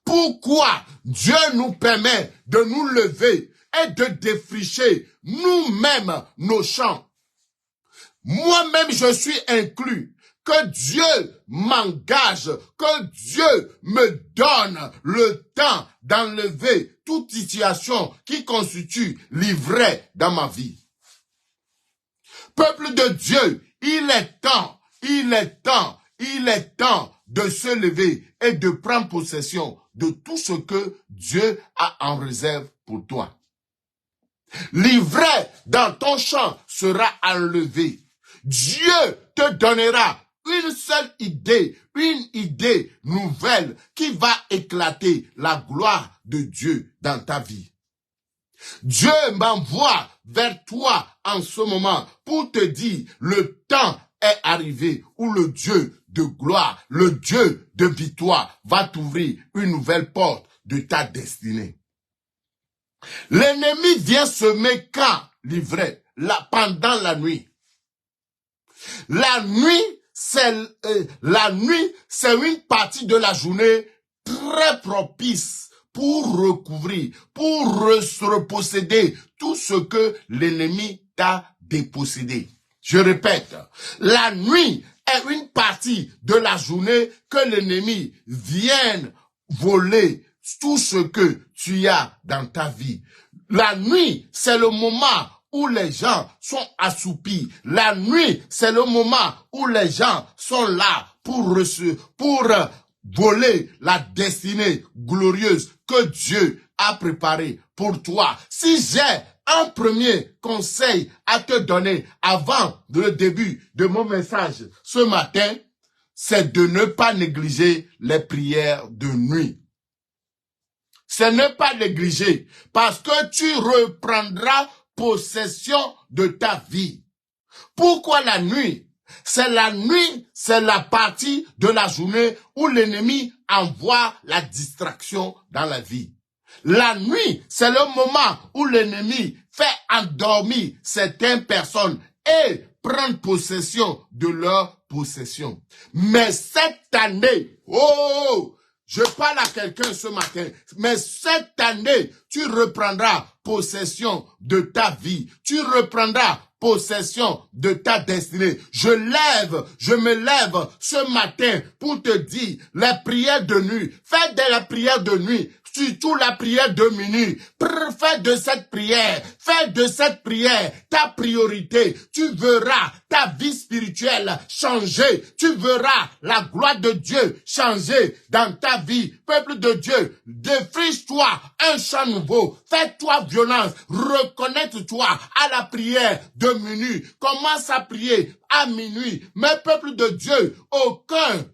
A: Pourquoi Dieu nous permet de nous lever et de défricher nous-mêmes nos champs? Moi-même, je suis inclus. Que Dieu m'engage, que Dieu me donne le temps d'enlever toute situation qui constitue l'ivraie dans ma vie. Peuple de Dieu, il est temps de se lever et de prendre possession de tout ce que Dieu a en réserve pour toi. L'ivraie dans ton champ sera enlevée. Dieu te donnera une seule idée, une idée nouvelle qui va éclater la gloire de Dieu dans ta vie. Dieu m'envoie vers toi en ce moment pour te dire le temps est arrivé où le Dieu de gloire, le Dieu de victoire va t'ouvrir une nouvelle porte de ta destinée. L'ennemi vient semer quand l'ivraie, pendant la nuit. La nuit, c'est une partie de la journée très propice pour recouvrir, pour reposséder tout ce que l'ennemi t'a dépossédé. Je répète, la nuit est une partie de la journée que l'ennemi vienne voler tout ce que tu as dans ta vie. La nuit, c'est le moment où les gens sont assoupis. La nuit, c'est le moment où les gens sont là pour voler la destinée glorieuse que Dieu a préparée pour toi. Si j'ai un premier conseil à te donner avant le début de mon message ce matin, c'est de ne pas négliger les prières de nuit. ce n'est pas négligé, parce que tu reprendras possession de ta vie. Pourquoi la nuit? C'est la nuit, c'est la partie de la journée où l'ennemi envoie la distraction dans la vie. La nuit, c'est le moment où l'ennemi fait endormir certaines personnes et prendre possession de leur possession. Mais cette année, je parle à quelqu'un ce matin, mais cette année, tu reprendras possession de ta vie. Tu reprendras possession de ta destinée. Je me lève ce matin pour te dire, les prières de nuit, fais de la prière de nuit, surtout la prière de minuit. Fais de cette prière ta priorité. Tu verras ta vie spirituelle changer. Tu verras la gloire de Dieu changer dans ta vie. Peuple de Dieu, défriche-toi un chant nouveau. Fais-toi violence. Reconnecte-toi à la prière de minuit. Commence à prier à minuit. Mais peuple de Dieu, aucun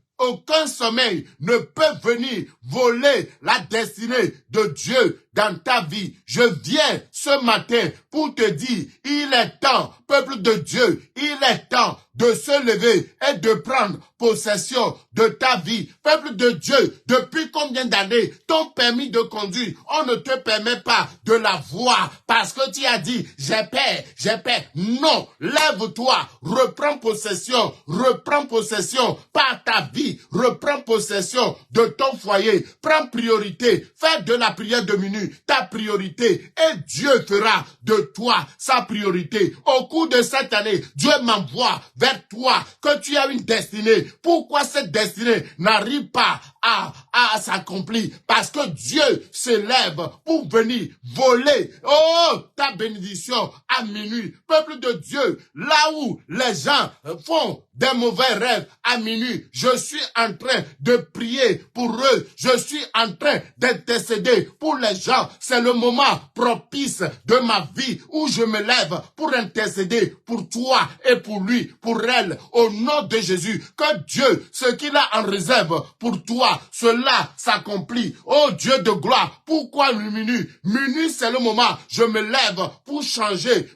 A: sommeil ne peut venir voler la destinée de Dieu dans ta vie. Je viens ce matin pour te dire, il est temps, peuple de Dieu, il est temps de se lever et de prendre possession de ta vie. Peuple de Dieu, depuis combien d'années ton permis de conduire, on ne te permet pas de l'avoir parce que tu as dit, j'ai peur. Non, lève-toi, reprends possession par ta vie, reprends possession de ton foyer, prends priorité, fais de la prière de minuit ta priorité et Dieu fera de toi sa priorité. Au cours de cette année, Dieu m'envoie vers toi que tu as une destinée. Pourquoi cette destinée n'arrive pas à s'accomplir? Parce que Dieu se lève pour venir voler ta bénédiction à minuit. Peuple de Dieu, là où les gens font des mauvais rêves à minuit, je suis en train de prier pour eux. Je suis en train d'intercéder pour les gens. C'est le moment propice de ma vie où je me lève pour intercéder pour toi et pour lui, pour elle, au nom de Jésus. Que Dieu, ce qu'il a en réserve pour toi, cela s'accomplit. Oh Dieu de gloire, pourquoi minuit? Minuit, c'est le moment. Je me lève pour changer,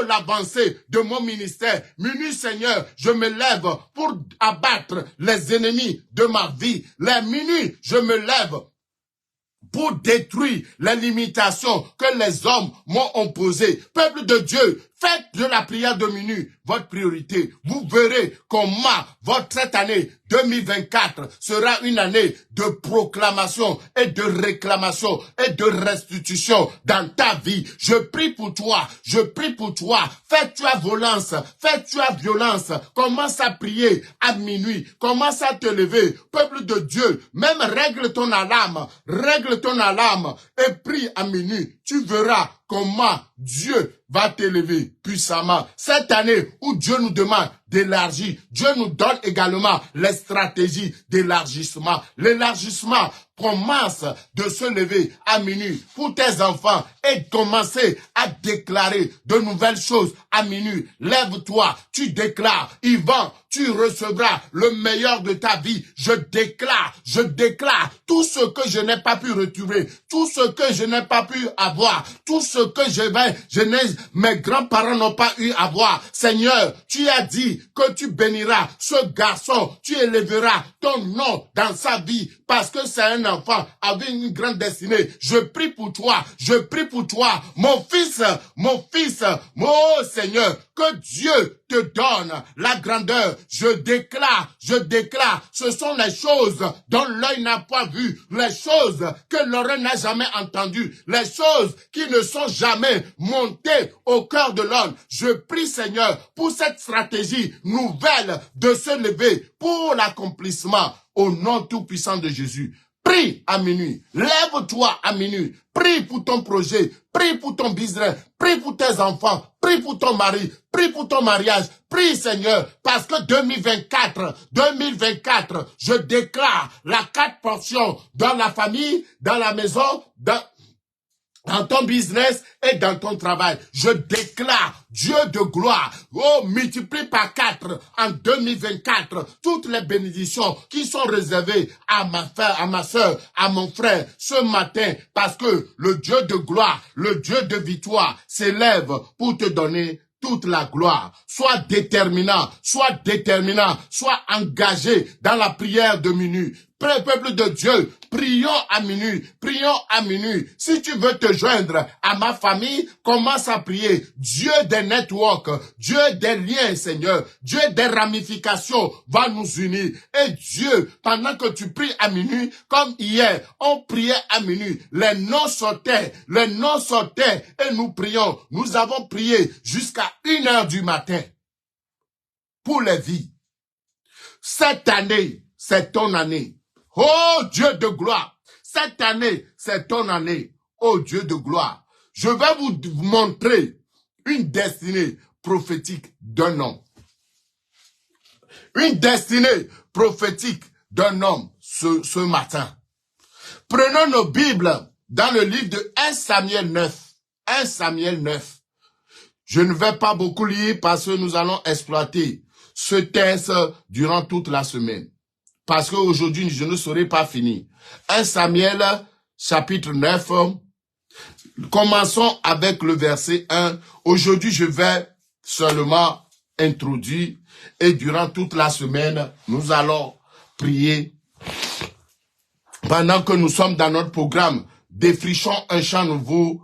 A: l'avancée de mon ministère. Minuit, Seigneur, je me lève pour abattre les ennemis de ma vie. Les minuit, je me lève pour détruire les limitations que les hommes m'ont imposées. Peuple de Dieu, faites de la prière de minuit votre priorité. Vous verrez comment cette année 2024 sera une année de proclamation et de réclamation et de restitution dans ta vie. Je prie pour toi. Fais-toi violence. Commence à prier à minuit. Commence à te lever. Peuple de Dieu, même règle ton alarme et prie à minuit. Tu verras comment Dieu va t'élever puissamment. Cette année où Dieu nous demande d'élargir, Dieu nous donne également les stratégies d'élargissement. L'élargissement commence de se lever à minuit pour tes enfants et commencer à déclarer de nouvelles choses à minuit. Lève-toi, tu déclares, Yvan, tu recevras le meilleur de ta vie. Je déclare tout ce que je n'ai pas pu retrouver, tout ce que je n'ai pas pu avoir, tout ce que mes grands-parents n'ont pas eu à voir. Seigneur, tu as dit que tu béniras ce garçon, tu élèveras ton nom dans sa vie parce que c'est un enfant avec une grande destinée. Je prie pour toi, mon fils, mon Seigneur, que Dieu te donne la grandeur. Je déclare, ce sont les choses dont l'œil n'a pas vu, les choses que l'oreille n'a jamais entendues, les choses qui ne sont jamais montées au cœur de l'homme. Je prie, Seigneur, pour cette stratégie nouvelle de se lever pour l'accomplissement au nom tout-puissant de Jésus. Prie à minuit, lève-toi à minuit, prie pour ton projet, prie pour ton business, prie pour tes enfants, prie pour ton mari, prie pour ton mariage, prie Seigneur, parce que 2024, je déclare la 4 portions dans la famille, dans la maison, dans ton business et dans ton travail. Je déclare, Dieu de gloire, oh, multiplie par 4 en 2024 toutes les bénédictions qui sont réservées à ma soeur, à mon frère ce matin, parce que le Dieu de gloire, le Dieu de victoire s'élève pour te donner toute la gloire. Sois déterminant, sois engagé dans la prière de minuit. Peuple de Dieu, prions à minuit. Si tu veux te joindre à ma famille, commence à prier. Dieu des networks, Dieu des liens, Seigneur, Dieu des ramifications va nous unir. Et Dieu, pendant que tu pries à minuit, comme hier, on priait à minuit, les noms sortaient et nous prions. Nous avons prié jusqu'à 1h du matin pour les vies. Cette année, c'est ton année. Oh Dieu de gloire, cette année, c'est ton année. Oh Dieu de gloire, je vais vous montrer une destinée prophétique d'un homme. Une destinée prophétique d'un homme ce matin. Prenons nos Bibles dans le livre de 1 Samuel 9. 1 Samuel 9. Je ne vais pas beaucoup lire parce que nous allons exploiter ce texte durant toute la semaine. Parce qu'aujourd'hui, je ne saurais pas finir. 1 Samuel, chapitre 9. Commençons avec le verset 1. Aujourd'hui, je vais seulement introduire et durant toute la semaine, nous allons prier. Pendant que nous sommes dans notre programme, défrichons un champ nouveau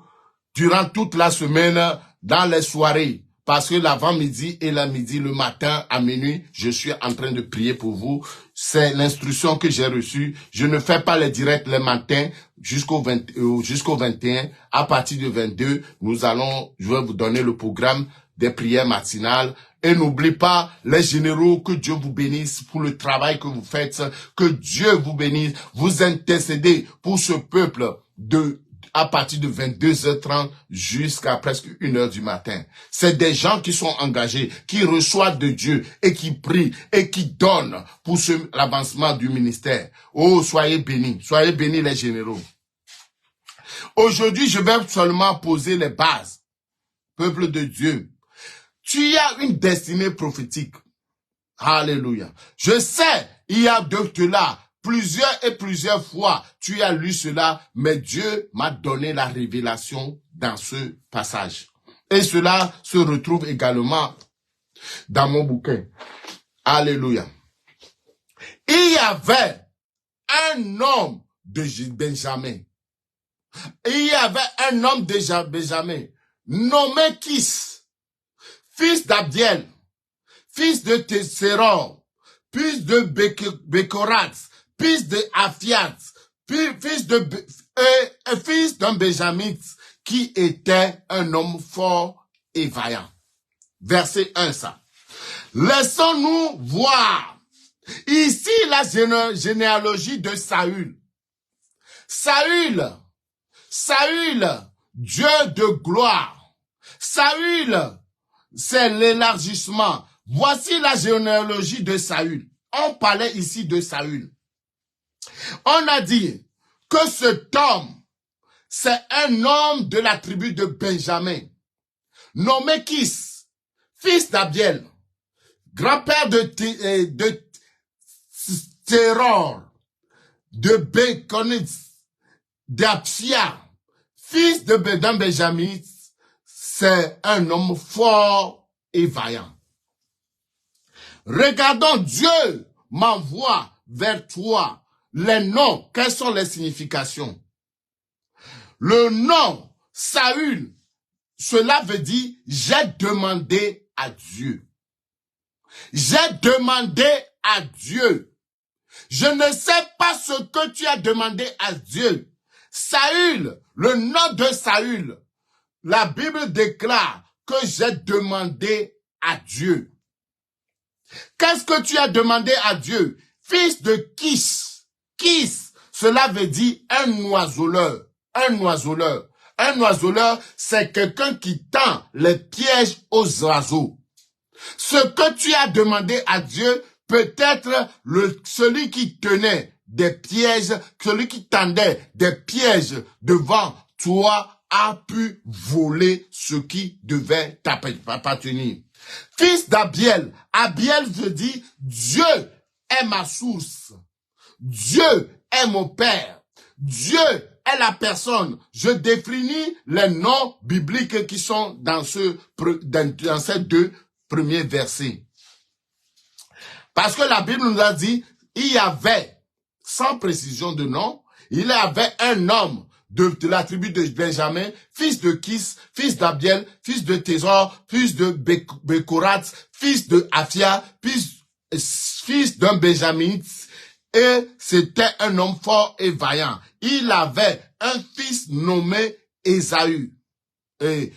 A: durant toute la semaine dans les soirées. Parce que l'avant-midi et la midi, le matin à minuit, je suis en train de prier pour vous. C'est l'instruction que j'ai reçue. Je ne fais pas les directs les matins jusqu'au 21. À partir du 22, je vais vous donner le programme des prières matinales. Et n'oublie pas, les généraux, que Dieu vous bénisse pour le travail que vous faites. Que Dieu vous bénisse. Vous intercédez pour ce peuple à partir de 22h30 jusqu'à presque 1h du matin. C'est des gens qui sont engagés, qui reçoivent de Dieu et qui prient et qui donnent pour l'avancement du ministère. Oh, soyez bénis les généraux. Aujourd'hui, je vais seulement poser les bases. Peuple de Dieu, tu as une destinée prophétique. Alléluia. Je sais, il y a de cela. Plusieurs fois, tu as lu cela, mais Dieu m'a donné la révélation dans ce passage. Et cela se retrouve également dans mon bouquin. Alléluia. Il y avait un homme de Benjamin. Il y avait un homme de Benjamin, nommé Kis, fils d'Abdiel, fils de Tesséror, fils de Bécorat, fils de Aphiat, fils d'un Benjamite, qui était un homme fort et vaillant. Verset 1, ça. Laissons-nous voir ici la généalogie de Saül. Saül, Dieu de gloire. Saül, c'est l'élargissement. Voici la généalogie de Saül. On parlait ici de Saül. On a dit que cet homme, c'est un homme de la tribu de Benjamin, nommé Kis, fils d'Abdiel, grand-père de Téror, de Béconitz, d'Apsia, fils d'un Benjamin. C'est un homme fort et vaillant. Regardons, Dieu m'envoie vers toi les noms. Quelles sont les significations? Le nom Saül, cela veut dire j'ai demandé à Dieu. J'ai demandé à Dieu. Je ne sais pas ce que tu as demandé à Dieu. Saül, le nom de Saül, la Bible déclare que j'ai demandé à Dieu. Qu'est-ce que tu as demandé à Dieu? Fils de Kis. Kis, cela veut dire un oiseleur. Un oiseleur. Un oiseleur, c'est quelqu'un qui tend les pièges aux oiseaux. Ce que tu as demandé à Dieu peut être celui qui tenait des pièges, celui qui tendait des pièges devant toi a pu voler ce qui devait t'appartenir. Fils d'Abiel, Abiel veut dire Dieu est ma source. Dieu est mon père. Dieu est la personne. Je définis les noms bibliques qui sont dans ces deux premiers versets. Parce que la Bible nous a dit, il y avait, sans précision de nom, il y avait un homme de la tribu de Benjamin, fils de Kis, fils d'Abiel, fils de Thésor, fils de Bécorat, fils de Aphia, fils d'un Benjaminite, et c'était un homme fort et vaillant. Il avait un fils nommé Saül, et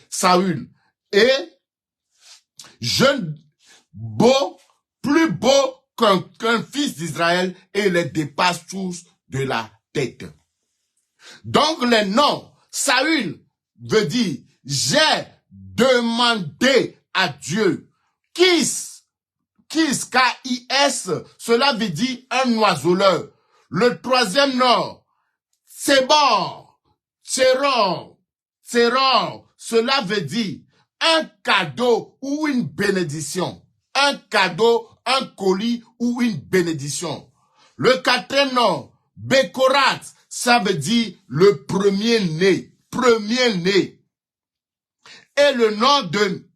A: jeune, beau, plus beau qu'un fils d'Israël, et les dépasse tous de la tête. Donc les noms, Saül veut dire, j'ai demandé à Dieu. Kis, K-I-S, cela veut dire un oiseleur. Le troisième nom, Tsebor, cela veut dire un cadeau ou une bénédiction. Un cadeau, un colis ou une bénédiction. Le quatrième nom, Bécorat, ça veut dire le premier-né. Et le nom de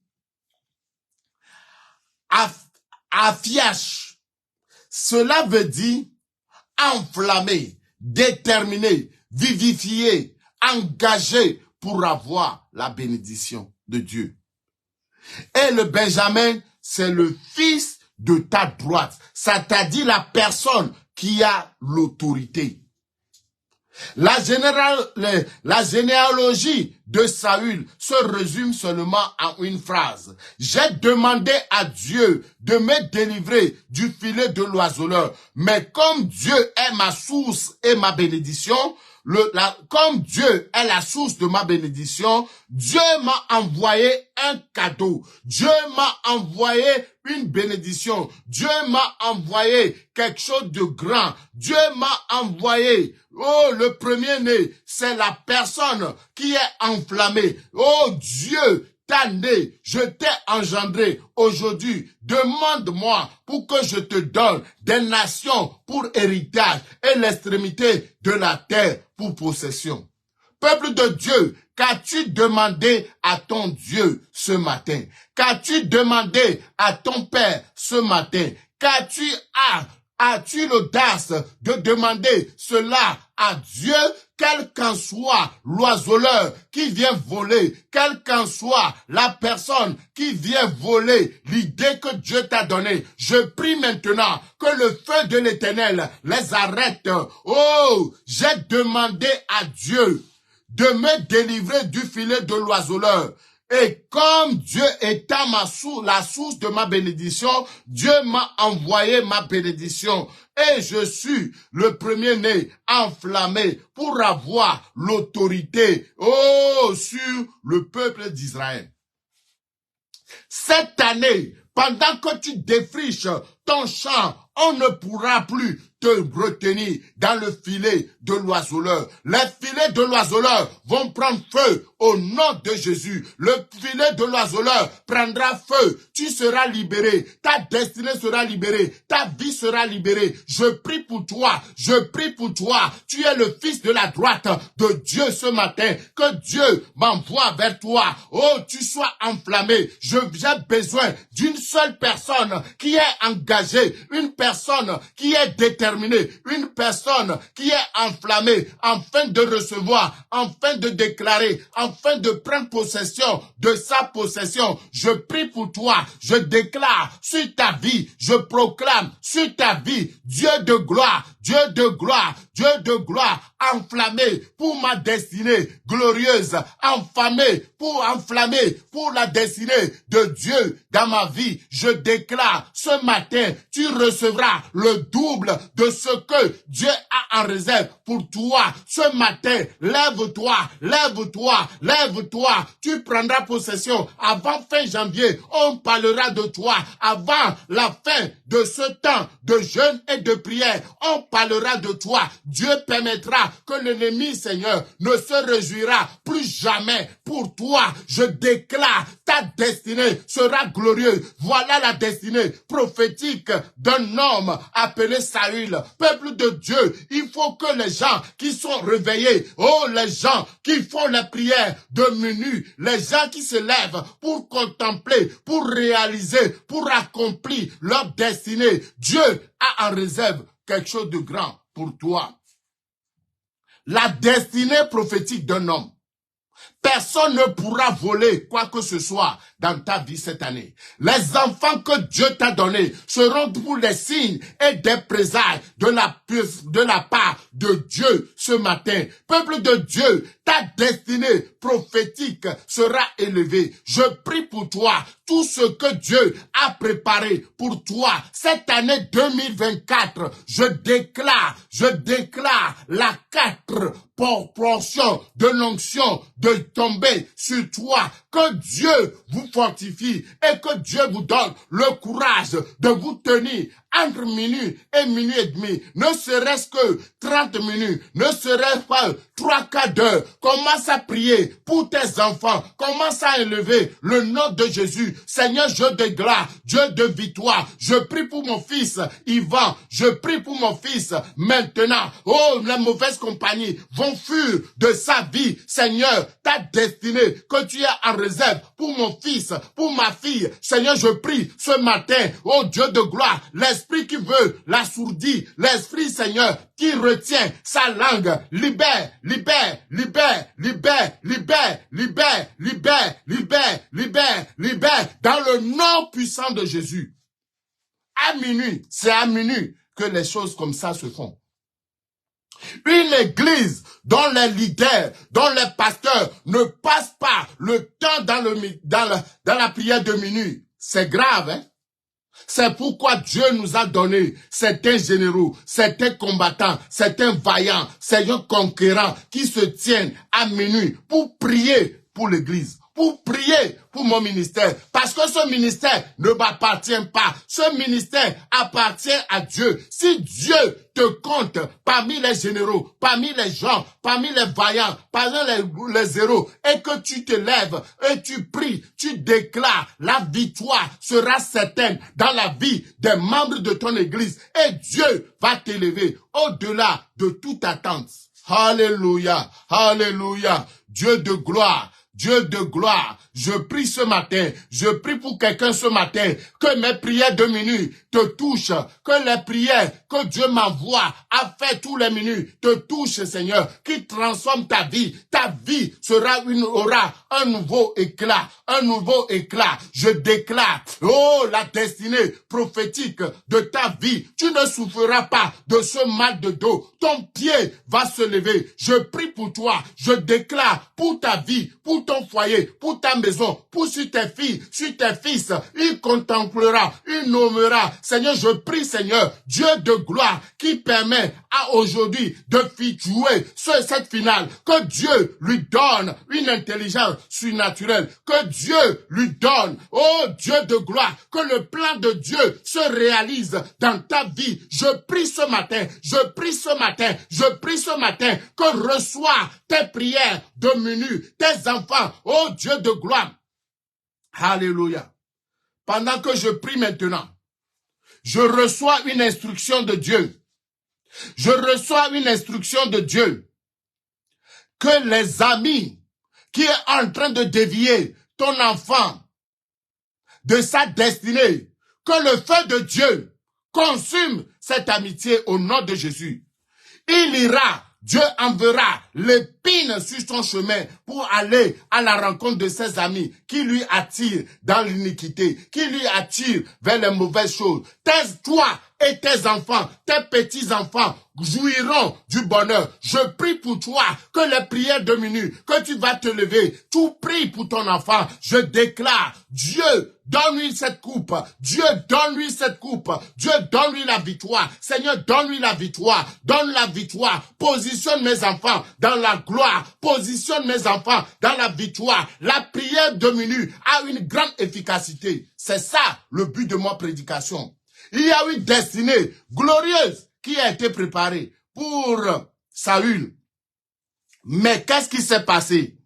A: Aphiach, cela veut dire enflammé, déterminé, vivifié, engagé pour avoir la bénédiction de Dieu. Et le Benjamin, c'est le fils de ta droite, c'est-à-dire la personne qui a l'autorité. La généalogie de Saül se résume seulement en une phrase. J'ai demandé à Dieu de me délivrer du filet de l'oiseleur. Mais comme Dieu est ma source et ma bénédiction, comme Dieu est la source de ma bénédiction, Dieu m'a envoyé un cadeau. Dieu m'a envoyé une bénédiction. Dieu m'a envoyé quelque chose de grand. Dieu m'a envoyé, le premier-né, c'est la personne qui est enflammée. Oh Dieu, t'as né, je t'ai engendré. Aujourd'hui, demande-moi pour que je te donne des nations pour héritage et l'extrémité de la terre pour possession. Peuple de Dieu, qu'as-tu demandé à ton Dieu ce matin? Qu'as-tu demandé à ton Père ce matin? As-tu l'audace de demander cela à Dieu, quel qu'en soit l'oiseleur qui vient voler, quel qu'en soit la personne qui vient voler l'idée que Dieu t'a donnée? Je prie maintenant que le feu de l'Éternel les arrête. Oh, j'ai demandé à Dieu de me délivrer du filet de l'oiseleur. Et comme Dieu étant la source de ma bénédiction, Dieu m'a envoyé ma bénédiction. Et je suis le premier-né enflammé pour avoir l'autorité, sur le peuple d'Israël. Cette année, pendant que tu défriches ton champ, on ne pourra plus te retenir dans le filet de l'oiseleur. Les filets de l'oiseleur vont prendre feu au nom de Jésus. Le filet de l'oiseleur prendra feu. Tu seras libéré. Ta destinée sera libérée. Ta vie sera libérée. Je prie pour toi. Je prie pour toi. Tu es le fils de la droite de Dieu ce matin. Que Dieu m'envoie vers toi. Oh, tu sois enflammé. J'ai besoin d'une seule personne qui est engagée. Une personne qui est déterminée. Une personne qui est enflammée afin de recevoir, afin de déclarer, afin de prendre possession de sa possession. Je prie pour toi, je déclare sur ta vie, je proclame sur ta vie, Dieu de gloire, Dieu de gloire, Dieu de gloire, enflammé pour ma destinée glorieuse, enflammé pour la destinée de Dieu dans ma vie. Je déclare ce matin, tu recevras le double de ce que Dieu a en réserve pour toi. Ce matin, lève-toi, lève-toi, lève-toi. Tu prendras possession. Avant fin janvier, on parlera de toi. Avant la fin de ce temps de jeûne et de prière, on parlera de toi. Dieu permettra que l'ennemi, Seigneur, ne se réjouira plus jamais pour toi. Je déclare, ta destinée sera glorieuse. Voilà la destinée prophétique d'un homme appelé Saül. Peuple de Dieu, il faut que les gens qui sont réveillés, oh, les gens qui font les prières de minuit, les gens qui se lèvent pour contempler, pour réaliser, pour accomplir leur destinée, Dieu a en réserve quelque chose de grand pour toi. La destinée prophétique d'un homme. Personne ne pourra voler quoi que ce soit dans ta vie cette année. Les enfants que Dieu t'a donnés seront pour des signes et des présages de la part de Dieu ce matin. Peuple de Dieu, ta destinée prophétique sera élevée. Je prie pour toi. Tout ce que Dieu a préparé pour toi cette année 2024, je déclare la 4 portion de l'onction de tomber sur toi. Que Dieu vous fortifie et que Dieu vous donne le courage de vous tenir entre minuit et minuit et demi, ne serait-ce que 30 minutes, ne serait-ce pas 3/4 d'heure. Commence à prier pour tes enfants, commence à élever le nom de Jésus. Seigneur, je déclare, Dieu de victoire, je prie pour mon fils Yvan, je prie pour mon fils maintenant. Oh, les mauvaises compagnies vont fuir de sa vie. Seigneur, ta destinée que tu as en réserve pour mon fils, pour ma fille. Seigneur, je prie ce matin, oh Dieu de gloire, l'esprit qui veut l'assourdir, l'esprit, Seigneur, qui retient sa langue, libère, libère, libère, libère, libère, libère, libère, libère, libère, libère, dans le nom puissant de Jésus. À minuit, c'est à minuit que les choses comme ça se font. Une église dont les leaders, dont les pasteurs ne passent pas le temps dans la prière de minuit, c'est grave, hein? C'est pourquoi Dieu nous a donné certains généraux, certains combattants, certains vaillants, certains conquérants qui se tiennent à minuit pour prier pour l'église, pour prier pour mon ministère. Parce que ce ministère ne m'appartient pas. Ce ministère appartient à Dieu. Si Dieu te compte parmi les généraux, parmi les gens, parmi les vaillants, parmi les héros, et que tu te lèves et tu pries, tu déclares, la victoire sera certaine dans la vie des membres de ton église. Et Dieu va t'élever au-delà de toute attente. Alléluia, alléluia, Dieu de gloire. Dieu de gloire, je prie ce matin, je prie pour quelqu'un ce matin, que mes prières de minuit te touchent, que les prières que Dieu m'envoie à faire tous les minutes te touchent, Seigneur, qui transforme ta vie aura un nouveau éclat, un nouveau éclat. Je déclare, oh, la destinée prophétique de ta vie, tu ne souffriras pas de ce mal de dos, ton pied va se lever. Je prie pour toi, je déclare pour ta vie, pour ton foyer, pour ta maison, pour sur tes filles, sur tes fils, il contemplera, il nommera. Seigneur, je prie, Seigneur, Dieu de gloire, qui permet à aujourd'hui de jouer cette finale, que Dieu lui donne une intelligence surnaturelle, que Dieu lui donne, oh Dieu de gloire, que le plan de Dieu se réalise dans ta vie. Je prie ce matin, je prie ce matin, je prie ce matin, que reçois tes prières de minuit, tes enfants, oh Dieu de gloire. Alléluia. Pendant que je prie maintenant, je reçois une instruction de Dieu. Je reçois une instruction de Dieu. Que les amis qui est en train de dévier ton enfant de sa destinée, que le feu de Dieu consume cette amitié au nom de Jésus. Il ira, Dieu enverra l'épine sur son chemin pour aller à la rencontre de ses amis qui lui attirent dans l'iniquité, qui lui attirent vers les mauvaises choses. Toi et tes enfants, tes petits-enfants jouiront du bonheur. Je prie pour toi que les prières de minuit, que tu vas te lever, tu pries pour ton enfant. Je déclare, Dieu, donne-lui cette coupe. Dieu, donne-lui cette coupe. Dieu, donne-lui la victoire. Seigneur, donne-lui la victoire. Donne la victoire. Positionne mes enfants dans la gloire. Positionne mes enfants dans la victoire. La prière de minuit a une grande efficacité. C'est ça le but de ma prédication. Il y a une destinée glorieuse qui a été préparée pour Saül. Mais qu'est-ce qui s'est passé?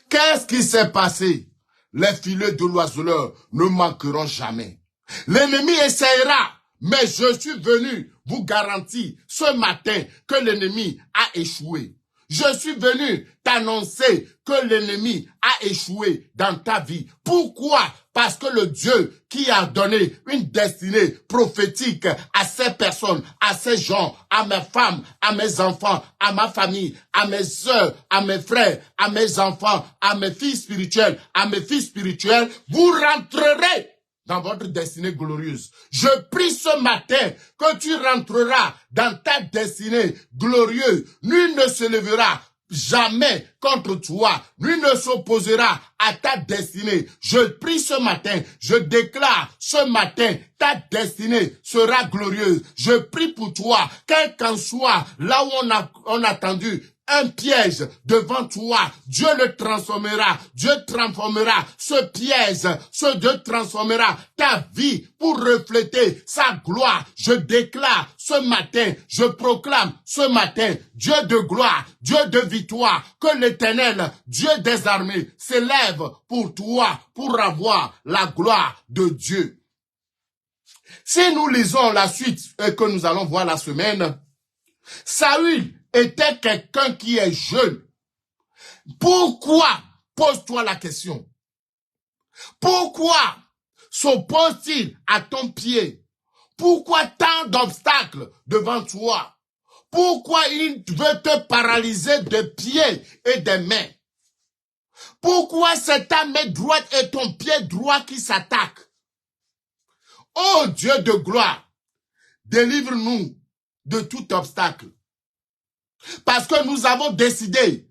A: Qu'est-ce qui s'est passé? Les filets de l'oiseleur ne manqueront jamais. L'ennemi essaiera, mais je suis venu vous garantir ce matin que l'ennemi a échoué. Je suis venu t'annoncer que l'ennemi a échoué dans ta vie. Pourquoi? Parce que le Dieu qui a donné une destinée prophétique à ces personnes, à ces gens, à mes femmes, à mes enfants, à ma famille, à mes soeurs, à mes frères, à mes enfants, à mes filles spirituelles, à mes filles spirituelles, vous rentrerez dans votre destinée glorieuse. Je prie ce matin que tu rentreras dans ta destinée glorieuse. Nul ne se lèvera jamais contre toi. Nul ne s'opposera à ta destinée. Je prie ce matin, je déclare ce matin, ta destinée sera glorieuse. Je prie pour toi, quel qu'en soit là où on a tendu un piège devant toi, Dieu le transformera. Dieu transformera ce piège. Ce Dieu transformera ta vie pour refléter sa gloire. Je déclare ce matin, je proclame ce matin, Dieu de gloire, Dieu de victoire, que l'Éternel, Dieu des armées, s'élève pour toi, pour avoir la gloire de Dieu. Si nous lisons la suite que nous allons voir la semaine, Saül était quelqu'un qui est jeune. Pourquoi? Pose-toi la question. Pourquoi s'oppose-t-il à ton pied? Pourquoi tant d'obstacles devant toi? Pourquoi il veut te paralyser de pieds et de mains? Pourquoi c'est ta main droite et ton pied droit qui s'attaquent? Oh Dieu de gloire, délivre-nous de tout obstacle. Parce que nous avons décidé,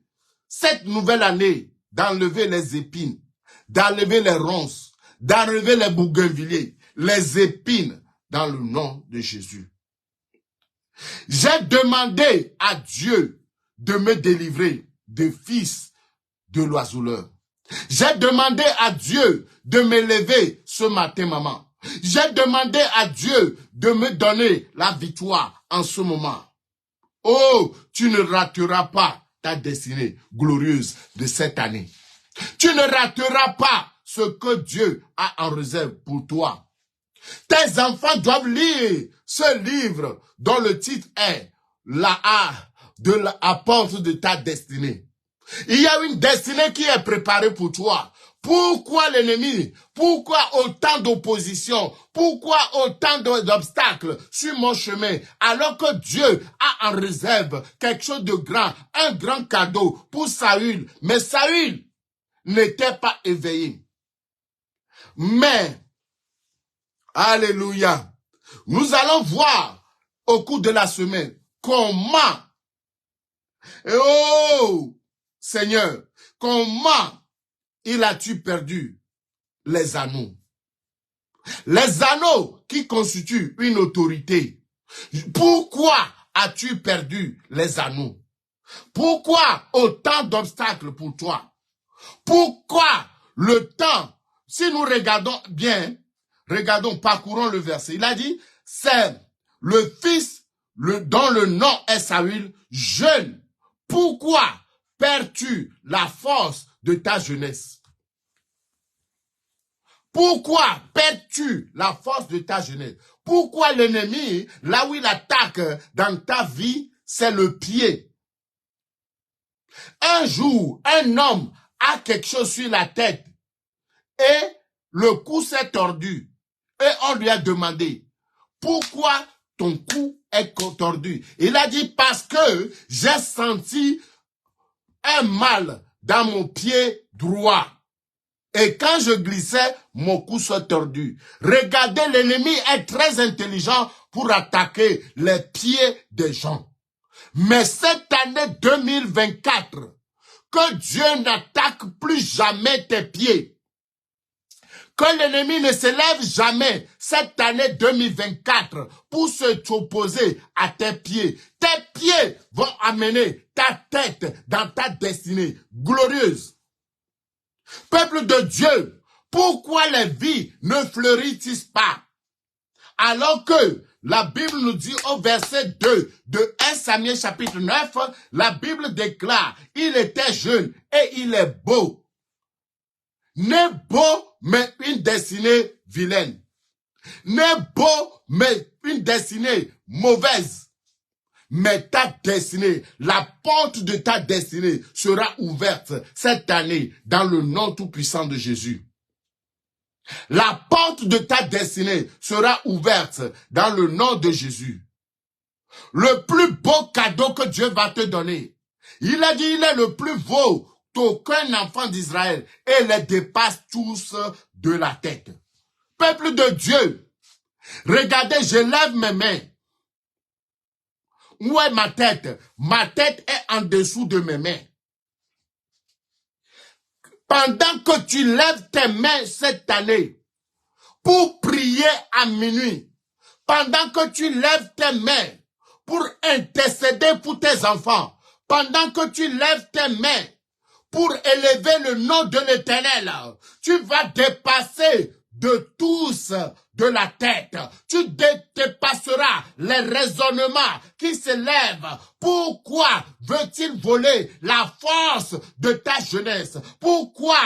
A: cette nouvelle année, d'enlever les épines, d'enlever les ronces, d'enlever les bougainvilliers, les épines, dans le nom de Jésus. J'ai demandé à Dieu de me délivrer des fils de l'oiseleur. J'ai demandé à Dieu de m'élever ce matin, maman. J'ai demandé à Dieu de me donner la victoire en ce moment. Oh, tu ne rateras pas ta destinée glorieuse de cette année. Tu ne rateras pas ce que Dieu a en réserve pour toi. Tes enfants doivent lire ce livre dont le titre est La porte de ta destinée. Il y a une destinée qui est préparée pour toi. Pourquoi l'ennemi? Pourquoi autant d'opposition? Pourquoi autant d'obstacles sur mon chemin? Alors que Dieu a en réserve quelque chose de grand, un grand cadeau pour Saül. Mais Saül n'était pas éveillé. Mais, alléluia, nous allons voir au cours de la semaine comment, oh Seigneur, comment il a-tu perdu les anneaux? Les anneaux qui constituent une autorité. Pourquoi as-tu perdu les anneaux? Pourquoi autant d'obstacles pour toi? Pourquoi le temps, si nous regardons bien, parcourons le verset. Il a dit, c'est le fils dont le nom est Saül, jeune. Pourquoi perds-tu la force de ta jeunesse? Pourquoi perds-tu la force de ta jeunesse? Pourquoi l'ennemi, là où il attaque dans ta vie, c'est le pied? Un jour, un homme a quelque chose sur la tête et le cou s'est tordu. Et on lui a demandé, pourquoi ton cou est tordu? Il a dit, parce que j'ai senti un mal dans mon pied droit. Et quand je glissais, mon cou s'est tordu. Regardez, l'ennemi est très intelligent pour attaquer les pieds des gens. Mais cette année 2024, que Dieu n'attaque plus jamais tes pieds. Que l'ennemi ne s'élève jamais cette année 2024 pour s'opposer à tes pieds. Tes pieds vont amener ta tête dans ta destinée glorieuse. Peuple de Dieu, pourquoi les vies ne fleurissent pas? Alors que la Bible nous dit au verset 2 de 1 Samuel chapitre 9, la Bible déclare, il était jeune et il est beau. Né beau, mais une destinée vilaine. Né beau, mais une destinée mauvaise. Mais ta destinée, la porte de ta destinée sera ouverte cette année dans le nom tout-puissant de Jésus. La porte de ta destinée sera ouverte dans le nom de Jésus. Le plus beau cadeau que Dieu va te donner, il a dit, il est le plus beau qu'aucun enfant d'Israël et les dépasse tous de la tête. Peuple de Dieu, regardez, je lève mes mains. Où est ma tête? Ma tête est en dessous de mes mains. Pendant que tu lèves tes mains cette année pour prier à minuit, pendant que tu lèves tes mains pour intercéder pour tes enfants, pendant que tu lèves tes mains pour élever le nom de l'Éternel, tu vas dépasser de tous de la tête. Tu dépasseras les raisonnements qui s'élèvent. Pourquoi veut-il voler la force de ta jeunesse? Pourquoi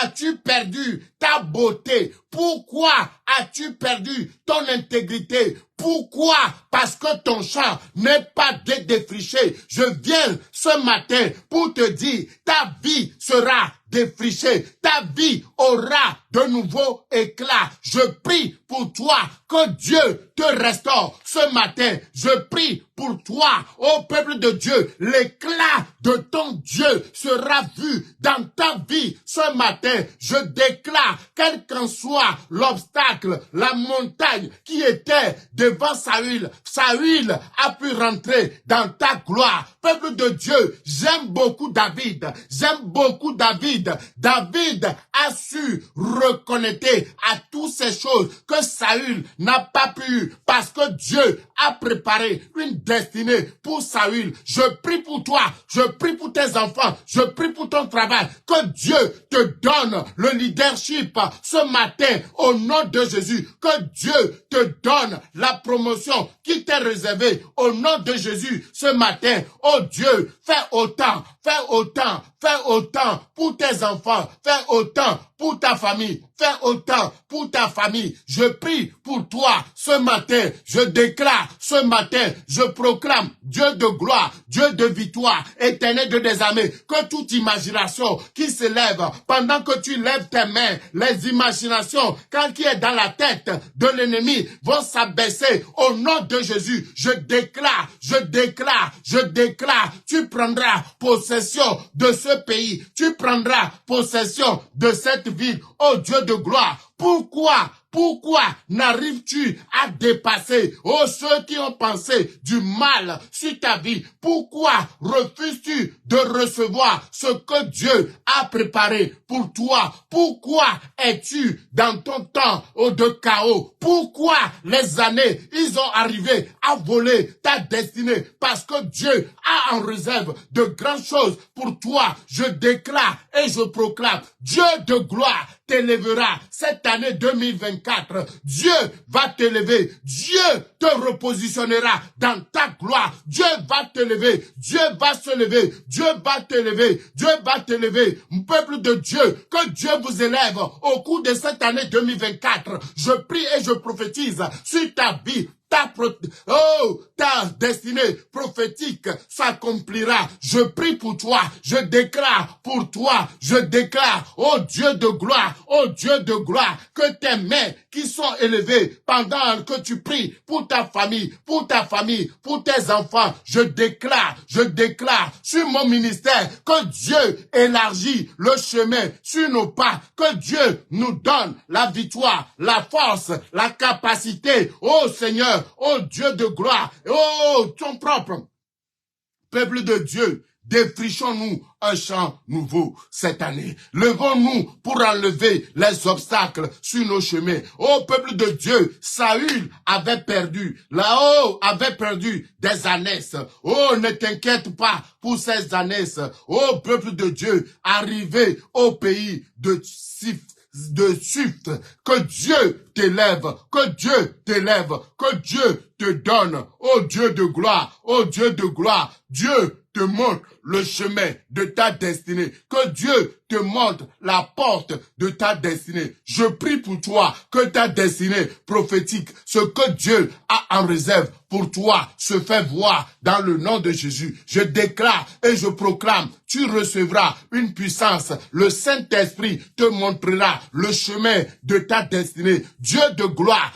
A: as-tu perdu ta beauté? Pourquoi as-tu perdu ton intégrité? Pourquoi? Parce que ton champ n'est pas défriché. Je viens ce matin pour te dire, ta vie sera défrichée. Ta vie aura de nouveaux éclats. Je prie pour toi que Dieu te restaure ce matin. Je prie pour toi, ô peuple de Dieu, l'éclat de ton Dieu sera vu dans ta vie ce matin. Je déclare, quel qu'en soit l'obstacle, la montagne qui était devant Saül, Saül a pu rentrer dans ta gloire. Peuple de Dieu, j'aime beaucoup David. J'aime beaucoup David. David a su reconnaître à toutes ces choses que Saül n'a pas pu parce que Dieu a préparé une destinée pour Saül. Je prie pour toi, je prie pour tes enfants, je prie pour ton travail, que Dieu te donne le leadership ce matin au nom de Jésus, que Dieu te donne la promotion qui t'est réservée au nom de Jésus ce matin. Oh Dieu, fais autant, fais autant, fais autant pour tes enfants, fais autant pour ta famille, fais autant pour ta famille. Je prie pour toi ce matin, je déclare ce matin, je proclame Dieu de gloire, Dieu de victoire, Éternel de des armées, que toute imagination qui s'élève pendant que tu lèves tes mains, les imaginations quand qui est dans la tête de l'ennemi vont s'abaisser au nom de Jésus. Je déclare, je déclare, je déclare, tu prendras possession de ce pays, tu prendras possession de cette ville, ô Dieu de gloire. Pourquoi n'arrives-tu à dépasser, ceux qui ont pensé du mal sur ta vie? Pourquoi refuses-tu de recevoir ce que Dieu a préparé pour toi? Pourquoi es-tu dans ton temps de chaos? Pourquoi les années, ils ont arrivé à voler ta destinée? Parce que Dieu a en réserve de grandes choses pour toi. Je déclare et je proclame, Dieu de gloire t'élèvera cette année 2024. Dieu va t'élever. Dieu te repositionnera dans ta gloire. Dieu va t'élever. Dieu va se lever. Dieu va t'élever. Dieu va t'élever. Peuple de Dieu, que Dieu vous élève au cours de cette année 2024. Je prie et je prophétise sur ta vie. Ta destinée prophétique s'accomplira. Je prie pour toi, je déclare pour toi, je déclare, ô Dieu de gloire, que tes mains qui sont élevées pendant que tu pries pour ta famille, pour tes enfants, je déclare sur mon ministère que Dieu élargit le chemin sur nos pas, que Dieu nous donne la victoire, la force, la capacité, ô Seigneur, ô Dieu de gloire, ô ton propre peuple de Dieu, défrichons-nous un champ nouveau cette année. Levons-nous pour enlever les obstacles sur nos chemins. Ô peuple de Dieu, Saül avait perdu, avait perdu des ânesses. Oh, ne t'inquiète pas pour ces ânesses. Ô peuple de Dieu, arrivé au pays de Sif, que Dieu t'élève, que Dieu t'élève, que Dieu te donne, ô Dieu de gloire, ô Dieu de gloire, Dieu te montre le chemin de ta destinée, que Dieu te montre la porte de ta destinée. Je prie pour toi que ta destinée prophétique, ce que Dieu a en réserve pour toi, se fait voir dans le nom de Jésus. Je déclare et je proclame, tu recevras une puissance. Le Saint-Esprit te montrera le chemin de ta destinée. Dieu de gloire,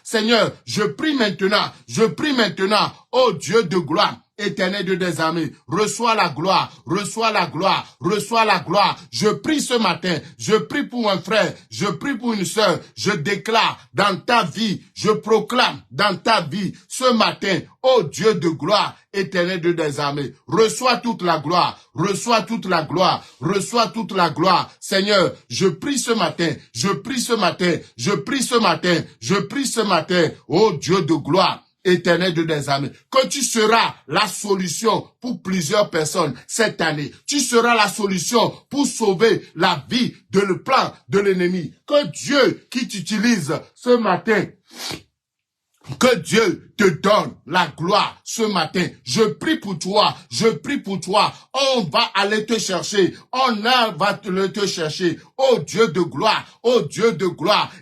A: Seigneur, je prie maintenant, ô Dieu de gloire, Éternel Dieu des armées, reçois la gloire, reçois la gloire, reçois la gloire. Je prie ce matin, je prie pour un frère, je prie pour une sœur, je déclare dans ta vie, je proclame dans ta vie ce matin, ô Dieu de gloire, Éternel Dieu des armées, reçois toute la gloire, reçois toute la gloire, reçois toute la gloire. Seigneur, je prie ce matin, je prie ce matin, je prie ce matin, je prie ce matin, ô Dieu de gloire, Éternel Dieu des armées, que tu seras la solution pour plusieurs personnes cette année. Tu seras la solution pour sauver la vie de le plan de l'ennemi. Que Dieu qui t'utilise ce matin, que Dieu te donne la gloire ce matin. Je prie pour toi, je prie pour toi. On va aller te chercher, va te chercher. Oh Dieu de gloire,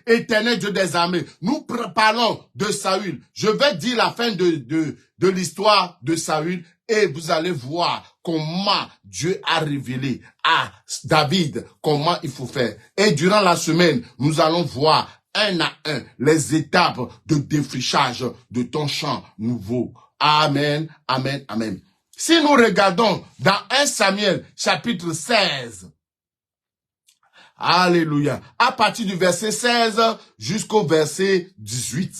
A: Éternel Dieu des armées. Nous parlons de Saül. Je vais dire la fin de l'histoire de Saül et vous allez voir comment Dieu a révélé à David comment il faut faire. Et durant la semaine, nous allons voir un à un les étapes de défrichage de ton champ nouveau. Amen, amen, amen. Si nous regardons dans 1 Samuel chapitre 16, alléluia, à partir du verset 16 jusqu'au verset 18.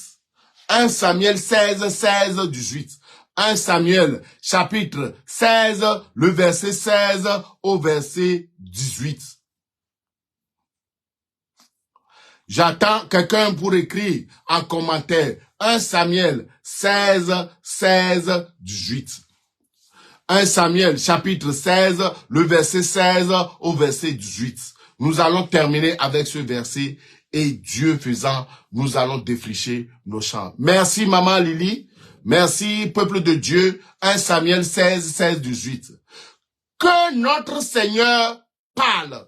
A: 1 Samuel 16, 18. 1 Samuel chapitre 16, le verset 16 au verset 18. J'attends quelqu'un pour écrire en commentaire 1 Samuel 16, 18. 1 Samuel chapitre 16, le verset 16 au verset 18. Nous allons terminer avec ce verset et Dieu faisant, nous allons défricher nos champs. Merci maman Lily, merci peuple de Dieu. 1 Samuel 16, 18. Que notre Seigneur parle.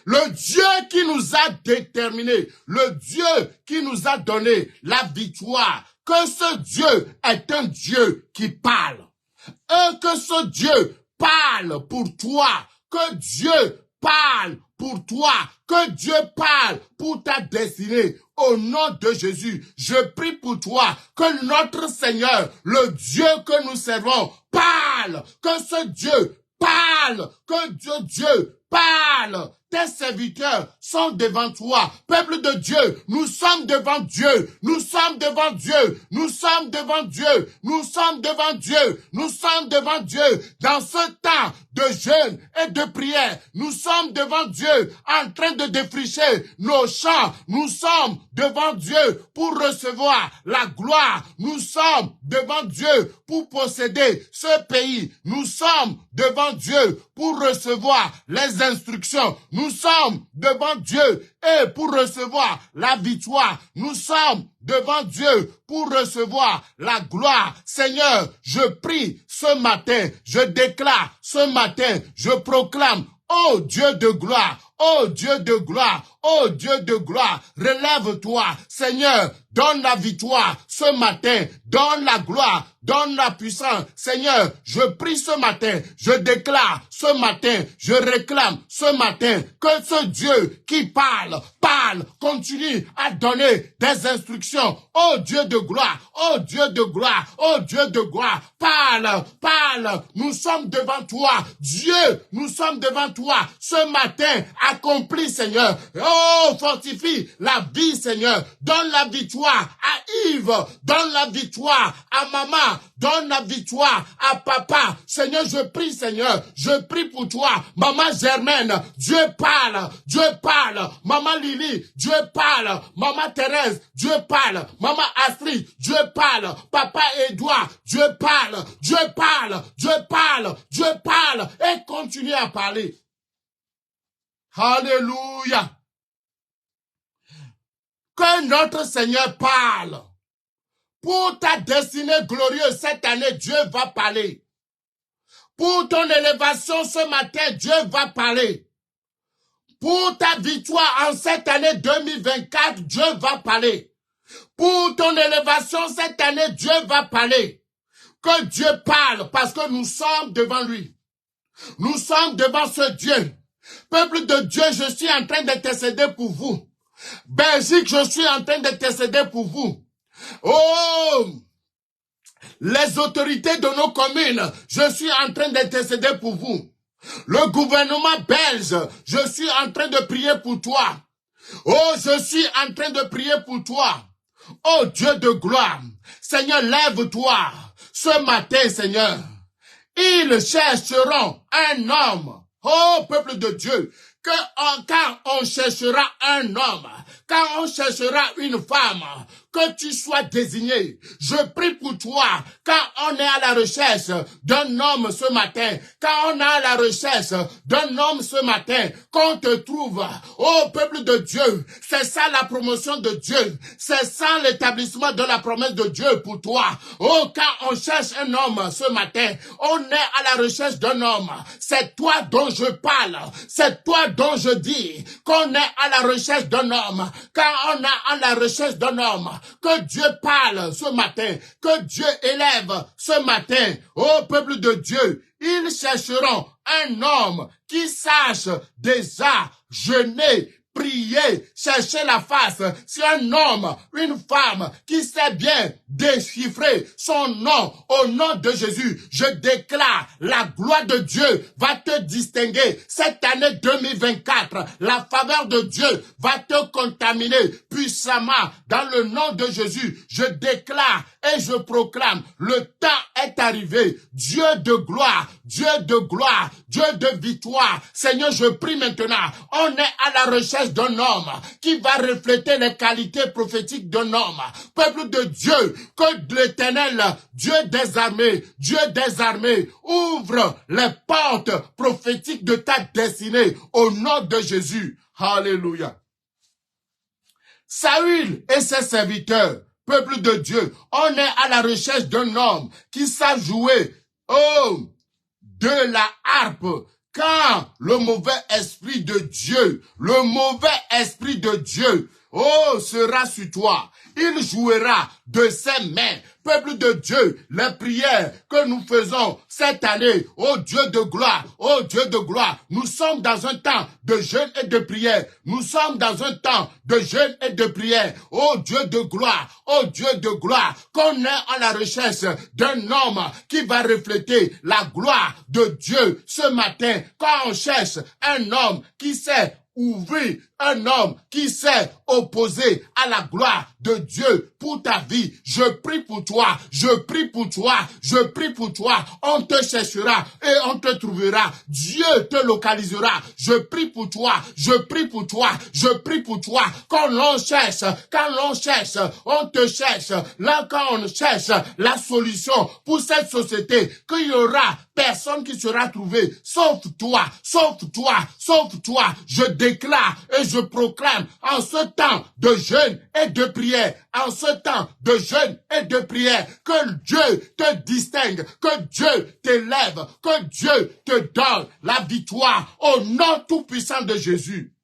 A: Le Dieu qui nous a déterminés, le Dieu qui nous a donné la victoire, que ce Dieu est un Dieu qui parle. Et que ce Dieu parle pour toi, que Dieu parle pour toi, que Dieu parle pour ta destinée. Au nom de Jésus, je prie pour toi, que notre Seigneur, le Dieu que nous servons, parle, que ce Dieu parle, que Dieu parle. Tes serviteurs sont devant toi. Peuple de Dieu, nous sommes devant Dieu. Nous sommes devant Dieu. Nous sommes devant Dieu. Nous sommes devant Dieu. Nous sommes devant Dieu. Dans ce temps de jeûne et de prière, nous sommes devant Dieu en train de défricher nos champs. Nous sommes devant Dieu pour recevoir la gloire. Nous sommes devant Dieu pour posséder ce pays. Nous sommes devant Dieu pour recevoir les instructions. Nous sommes devant Dieu et pour recevoir la victoire. Nous sommes devant Dieu pour recevoir la gloire. Seigneur, je prie ce matin, je déclare ce matin, je proclame, ô Dieu de gloire, ô Dieu de gloire, ô Dieu de gloire, relève-toi, Seigneur, donne la victoire ce matin, donne la gloire, donne la puissance. Seigneur, je prie ce matin, je déclare ce matin, je réclame ce matin que ce Dieu qui parle, continue à donner des instructions. Oh Dieu de gloire, oh Dieu de gloire, oh Dieu de gloire, parle, nous sommes devant toi, Dieu, nous sommes devant toi, ce matin, accomplis Seigneur, oh fortifie la vie Seigneur, donne la victoire à Yves, donne la victoire à maman, donne la victoire à papa. Seigneur, je prie Seigneur, je prie pour toi, maman Germaine, Dieu parle, maman Lily, Dieu parle, maman Thérèse, Dieu parle, maman Astrid, Dieu parle, papa Edouard, Dieu parle, et continue à parler. Alléluia. Que notre Seigneur parle Pour ta destinée glorieuse cette année, Dieu va parler. Pour ton élévation ce matin, Dieu va parler. Pour ta victoire en cette année 2024, Dieu va parler. Pour ton élévation cette année, Dieu va parler. Que Dieu parle parce que nous sommes devant lui. Nous sommes devant ce Dieu. Peuple de Dieu, je suis en train d'intercéder pour vous. Belgique, je suis en train d'intercéder pour vous. Oh! Les autorités de nos communes, je suis en train d'intercéder pour vous. Le gouvernement belge, je suis en train de prier pour toi. Oh, je suis en train de prier pour toi. Oh Dieu de gloire, Seigneur, lève-toi ce matin, Seigneur. Ils chercheront un homme. Oh peuple de Dieu, quand on cherchera un homme, quand on cherchera une femme, que tu sois désigné. Je prie pour toi, quand on est à la recherche d'un homme ce matin, quand on est à la recherche d'un homme ce matin, qu'on te trouve, oh peuple de Dieu, c'est ça la promotion de Dieu, c'est ça l'établissement de la promesse de Dieu pour toi. Oh, quand on cherche un homme ce matin, on est à la recherche d'un homme, c'est toi dont je parle, c'est toi dont je dis qu'on est à la recherche d'un homme, quand on est à la recherche d'un homme, que Dieu parle ce matin, que Dieu élève ce matin. Ô peuple de Dieu, ils chercheront un homme qui sache déjà jeûner, prier, chercher la face. C'est un homme, une femme qui sait bien déchiffrer son nom au nom de Jésus. Je déclare, la gloire de Dieu va te distinguer. Cette année 2024, la faveur de Dieu va te contaminer puissamment dans le nom de Jésus. Je déclare et je proclame, le temps est arrivé. Dieu de gloire, Dieu de gloire, Dieu de victoire. Seigneur, je prie maintenant, on est à la recherche d'un homme qui va refléter les qualités prophétiques d'un homme. Peuple de Dieu, que l'Éternel, Dieu des armées, ouvre les portes prophétiques de ta destinée au nom de Jésus. Alléluia. Saül et ses serviteurs, peuple de Dieu, on est à la recherche d'un homme qui sait jouer, de la harpe. Quand le mauvais esprit de Dieu, sera sur toi, il jouera de ses mains. Peuple de Dieu, les prières que nous faisons cette année, oh Dieu de gloire, nous sommes dans un temps de jeûne et de prière. Nous sommes dans un temps de jeûne et de prière. Oh Dieu de gloire, qu'on est à la recherche d'un homme qui va refléter la gloire de Dieu ce matin. Quand on cherche un homme qui sait ouvrir, un homme qui s'est opposé à la gloire de Dieu pour ta vie. Je prie pour toi, on te cherchera et on te trouvera. Dieu te localisera. Je prie pour toi. Quand l'on cherche, on te cherche. Là, quand on cherche la solution pour cette société, qu'il y aura personne qui sera trouvé, sauf toi. Je déclare et je proclame en ce temps de jeûne et de prière, que Dieu te distingue, que Dieu t'élève, que Dieu te donne la victoire au nom tout-puissant de Jésus.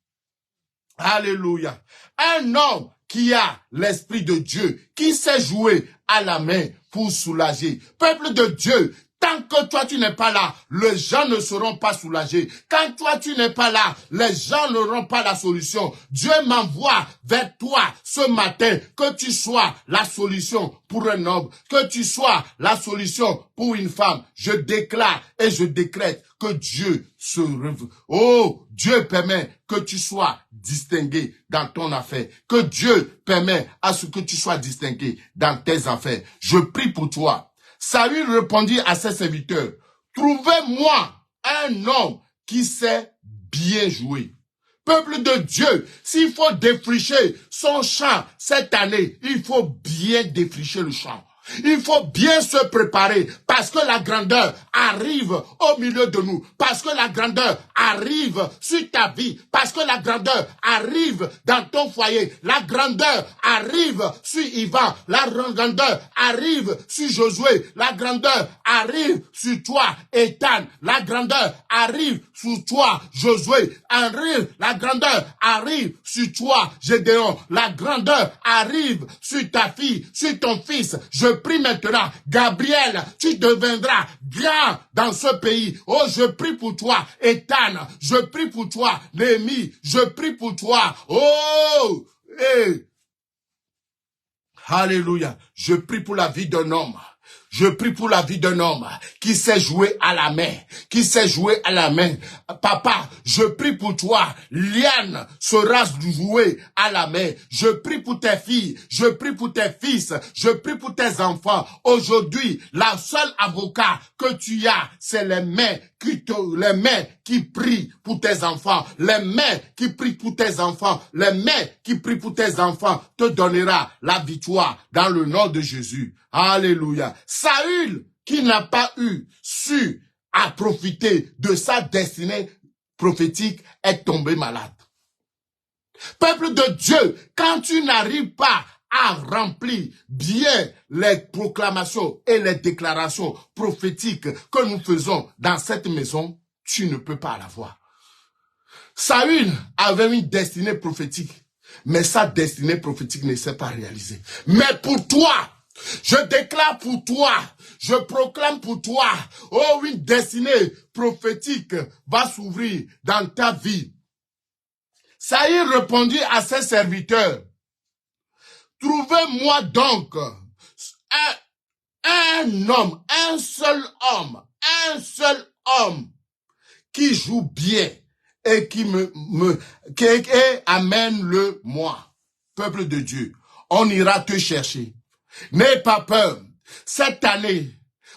A: Alléluia. Un homme qui a l'esprit de Dieu, qui sait jouer à la main pour soulager. Peuple de Dieu, tant que toi tu n'es pas là, les gens ne seront pas soulagés. Quand toi tu n'es pas là, les gens n'auront pas la solution. Dieu m'envoie vers toi ce matin, que tu sois la solution pour un homme, que tu sois la solution pour une femme. Je déclare et je décrète que Dieu se révèle. Oh, Dieu permet que tu sois distingué dans ton affaire. Que Dieu permet à ce que tu sois distingué dans tes affaires. Je prie pour toi. Saül répondit à ses serviteurs, « Trouvez-moi un homme qui sait bien jouer. » Peuple de Dieu, s'il faut défricher son champ cette année, il faut bien défricher le champ. Il faut bien se préparer parce parce que la grandeur arrive au milieu de nous, parce que la grandeur arrive sur ta vie, parce que la grandeur arrive dans ton foyer, la grandeur arrive sur Yvan, la grandeur arrive sur Josué, la grandeur arrive sur toi, Ethan, la grandeur arrive sur toi, Josué, arrive, la grandeur arrive sur toi, Gédéon, la grandeur arrive sur ta fille, sur ton fils. Je prie maintenant, Gabriel, tu deviendras grand dans ce pays. Oh, je prie pour toi, Ethan, je prie pour toi, Néhémie, je prie pour toi. Oh, hey. Alléluia. Je prie pour la vie d'un homme. Je prie pour la vie d'un homme qui sait jouer à la main, qui sait jouer à la main. Papa, je prie pour toi. Liane sera jouée à la main. Je prie pour tes filles, je prie pour tes fils, je prie pour tes enfants. Aujourd'hui, la seule avocat que tu as, c'est les mains qui prient pour tes enfants. Les mains qui prient pour tes enfants. Les mains qui prient pour tes enfants te donnera la victoire dans le nom de Jésus. Alléluia. Saül, qui n'a pas su à profiter de sa destinée prophétique, est tombé malade. Peuple de Dieu, quand tu n'arrives pas à remplir bien les proclamations et les déclarations prophétiques que nous faisons dans cette maison, tu ne peux pas l'avoir. Saül avait une destinée prophétique, mais sa destinée prophétique ne s'est pas réalisée. Mais pour toi, je déclare pour toi, je proclame pour toi, oh, une destinée prophétique va s'ouvrir dans ta vie. Saül répondit à ses serviteurs, trouvez-moi donc un homme, un seul homme qui joue bien et qui amène-le moi. Peuple de Dieu, on ira te chercher. N'aie pas peur. Cette année,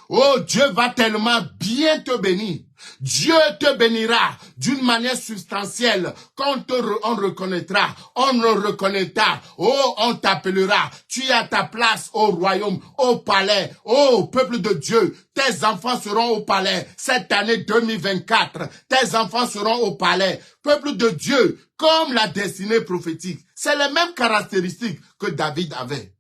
A: oh, Dieu va tellement bien te bénir. Dieu te bénira d'une manière substantielle. Quand on reconnaîtra, on le reconnaîtra. Oh, on t'appellera. Tu es à ta place au royaume, au palais. Oh, peuple de Dieu, tes enfants seront au palais. Cette année 2024, tes enfants seront au palais. Peuple de Dieu, comme la destinée prophétique, c'est les mêmes caractéristiques que David avait.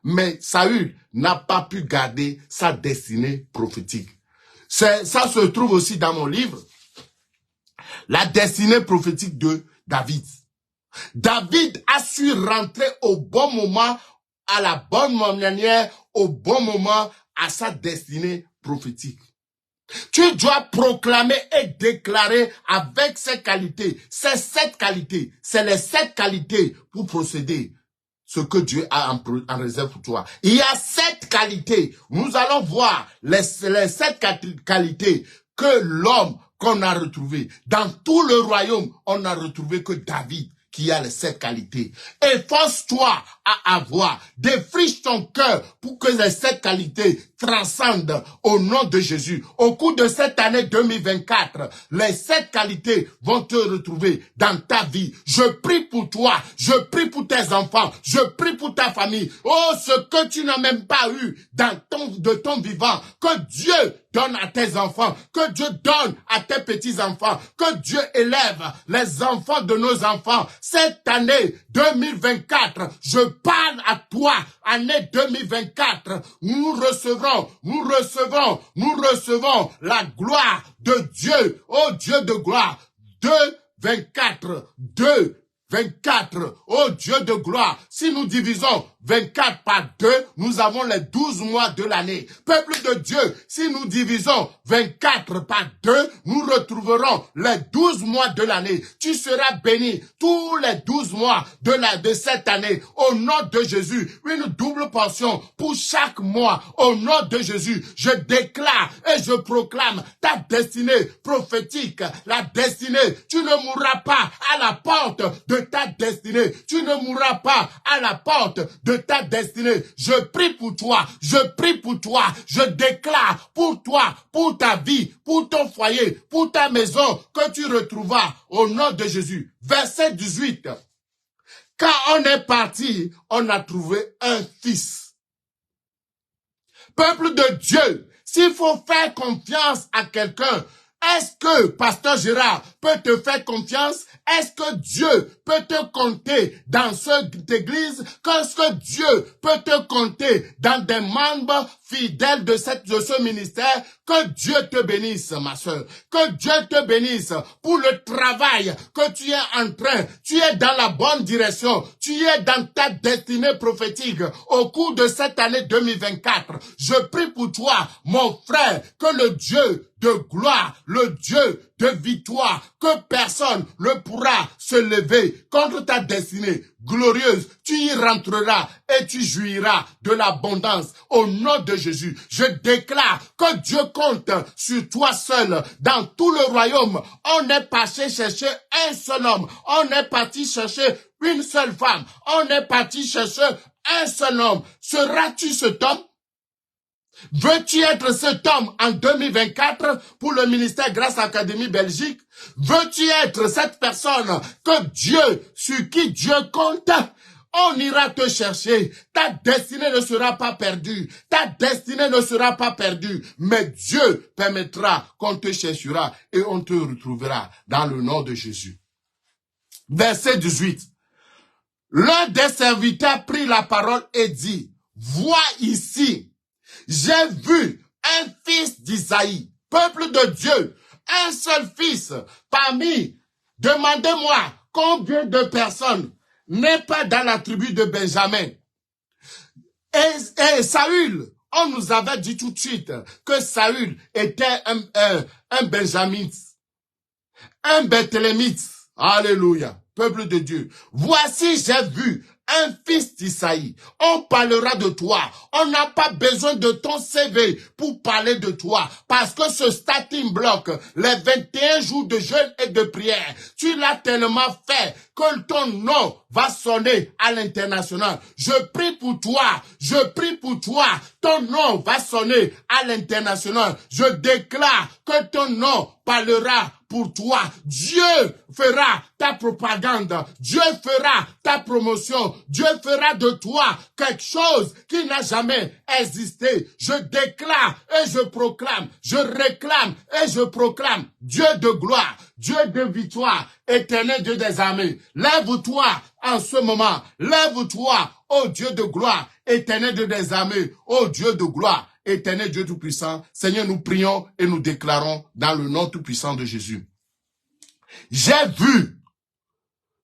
A: Mais Saül n'a pas pu garder sa destinée prophétique. Ça se trouve aussi dans mon livre. La destinée prophétique de David. David a su rentrer au bon moment, à la bonne manière, au bon moment, à sa destinée prophétique. Tu dois proclamer et déclarer avec ces qualités. C'est les 7 qualités pour procéder. Ce que Dieu a en réserve pour toi. Il y a 7 qualités. Nous allons voir les 7 qualités que l'homme qu'on a retrouvé. Dans tout le royaume, on n'a retrouvé que David qui a les 7 qualités. Efforce-toi à avoir. Défriche ton cœur pour que les 7 qualités transcendent au nom de Jésus. Au cours de cette année 2024, les 7 qualités vont te retrouver dans ta vie. Je prie pour toi. Je prie pour tes enfants. Je prie pour ta famille. Oh, ce que tu n'as même pas eu de ton vivant, que Dieu donne à tes enfants, que Dieu donne à tes petits-enfants, que Dieu élève les enfants de nos enfants. Cette année 2024, je parle à toi, année 2024, nous recevons la gloire de Dieu, oh Dieu de gloire, 24, oh Dieu de gloire, si nous divisons 24 par 2, nous avons les 12 mois de l'année. Peuple de Dieu, si nous divisons 24 par 2, nous retrouverons les 12 mois de l'année. Tu seras béni tous les 12 mois de cette année. Au nom de Jésus, une double portion pour chaque mois. Au nom de Jésus, je déclare et je proclame ta destinée prophétique. La destinée, tu ne mourras pas à la porte de ta destinée. Tu ne mourras pas à la porte de ta destinée. Je prie pour toi, je déclare pour toi, pour ta vie, pour ton foyer, pour ta maison, que tu retrouveras au nom de Jésus. Verset 18. Quand on est parti, on a trouvé un fils. Peuple de Dieu, S'il faut faire confiance à quelqu'un, est-ce que Pasteur Gérard peut te faire confiance? Est-ce que Dieu peut te compter dans cette église? Qu'est-ce que Dieu peut te compter dans des membres fidèles de ce ministère? Que Dieu te bénisse, ma soeur. Que Dieu te bénisse pour le travail que tu es en train. Tu es dans la bonne direction. Tu es dans ta destinée prophétique au cours de cette année 2024. Je prie pour toi, mon frère, que le Dieu de gloire, le Dieu de victoire, que personne ne pourra se lever contre ta destinée glorieuse. Tu y rentreras et tu jouiras de l'abondance au nom de Jésus. Je déclare que Dieu compte sur toi seul dans tout le royaume. On est parti chercher un seul homme. On est parti chercher une seule femme. On est parti chercher un seul homme. Seras-tu cet homme? Veux-tu être cet homme en 2024 pour le ministère Grâce Académie Belgique? Veux-tu être cette personne que Dieu, sur qui Dieu compte? On ira te chercher. Ta destinée ne sera pas perdue. Ta destinée ne sera pas perdue. Mais Dieu permettra qu'on te cherchera et on te retrouvera dans le nom de Jésus. Verset 18. L'un des serviteurs prit la parole et dit, vois ici. J'ai vu un fils d'Isaïe, peuple de Dieu, un seul fils parmi, demandez-moi combien de personnes n'est pas dans la tribu de Benjamin. Et Saül, on nous avait dit tout de suite que Saül était un Benjamite, un Bethlémite. Alléluia, peuple de Dieu. Voici, j'ai vu un fils d'Isaïe. On parlera de toi. On n'a pas besoin de ton CV pour parler de toi. Parce que ce starting block, les 21 jours de jeûne et de prière, tu l'as tellement fait que ton nom va sonner à l'international. Je prie pour toi. Je prie pour toi. Ton nom va sonner à l'international. Je déclare que ton nom parlera pour toi. Dieu fera ta propagande. Dieu fera ta promotion. Dieu fera de toi quelque chose qui n'a jamais existé. Je déclare et je proclame. Je réclame et je proclame. Dieu de gloire, Dieu de victoire, éternel Dieu des armées. Lève-toi en ce moment. Lève-toi, ô Dieu de gloire, éternel Dieu des armées, ô Dieu de gloire. Éternel Dieu Tout-Puissant, Seigneur, nous prions et nous déclarons dans le nom tout-puissant de Jésus. J'ai vu,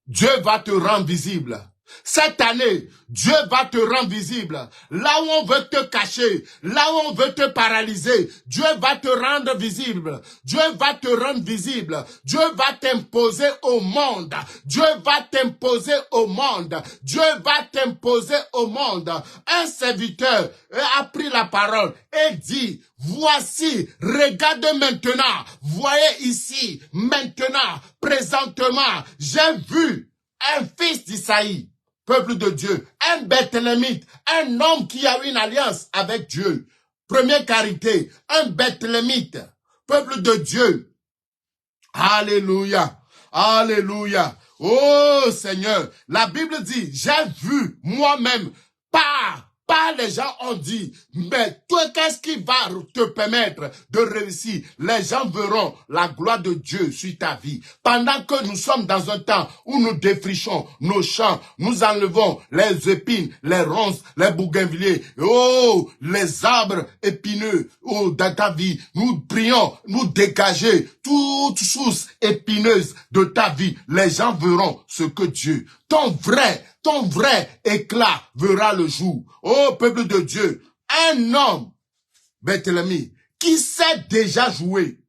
A: Dieu va te rendre visible. Cette année, Dieu va te rendre visible. Là où on veut te cacher, là où on veut te paralyser, Dieu va te rendre visible. Dieu va te rendre visible. Dieu va t'imposer au monde. Dieu va t'imposer au monde. Dieu va t'imposer au monde. Un serviteur a pris la parole et dit, voici, regardez maintenant, voyez ici, maintenant, présentement, j'ai vu un fils d'Isaïe. Peuple de Dieu, un Bethlémite, un homme qui a une alliance avec Dieu. Première qualité, un Bethlémite, peuple de Dieu. Alléluia, alléluia. Oh Seigneur, la Bible dit, j'ai vu moi-même pas les gens ont dit, mais toi, qu'est-ce qui va te permettre de réussir? Les gens verront la gloire de Dieu sur ta vie. Pendant que nous sommes dans un temps où nous défrichons nos champs, nous enlevons les épines, les ronces, les bougainvilliers, oh, les arbres épineux, oh, dans ta vie. Nous prions, nous dégager toute source épineuse de ta vie. Les gens verront ce que Dieu, ton vrai éclat verra le jour. Oh, peuple de Dieu, un homme, Bethléem, qui sait déjà jouer.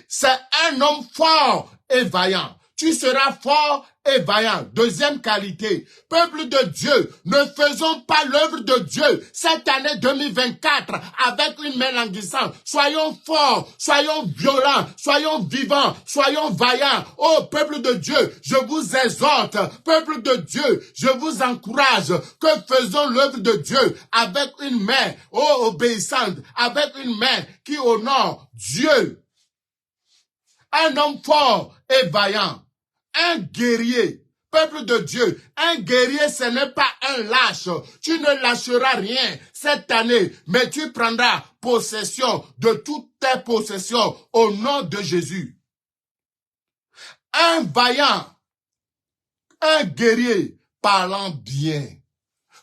A: C'est un homme fort et vaillant. Tu seras fort et vaillant. Deuxième qualité, peuple de Dieu, ne faisons pas l'œuvre de Dieu cette année 2024 avec une main languissante. Soyons forts, soyons violents, soyons vivants, soyons vaillants. Oh, peuple de Dieu, je vous exhorte, peuple de Dieu, je vous encourage que faisons l'œuvre de Dieu avec une main, oh, obéissante, avec une main qui honore Dieu. Un homme fort et vaillant. Un guerrier, Peuple de Dieu, un guerrier, ce n'est pas un lâche. Tu ne lâcheras rien cette année, mais tu prendras possession de toutes tes possessions au nom de Jésus. Un vaillant, un guerrier, parlant bien.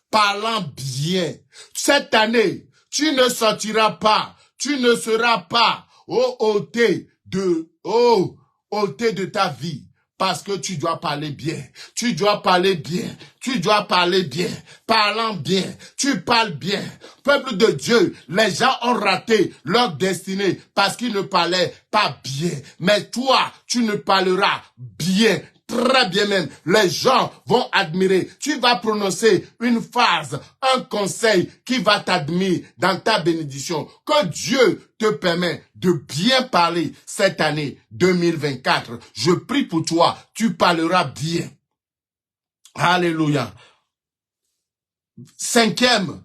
A: Parlant bien. Cette année, tu ne sortiras pas, tu ne seras pas ôté de ta vie. Parce que tu dois parler bien, tu dois parler bien, tu dois parler bien, parlant bien, tu parles bien. Peuple de Dieu, les gens ont raté leur destinée parce qu'ils ne parlaient pas bien. Mais toi, tu ne parleras bien. Très bien même, les gens vont admirer. Tu vas prononcer une phrase, un conseil qui va t'admirer dans ta bénédiction. Que Dieu te permet de bien parler cette année 2024. Je prie pour toi, tu parleras bien. Alléluia. 5e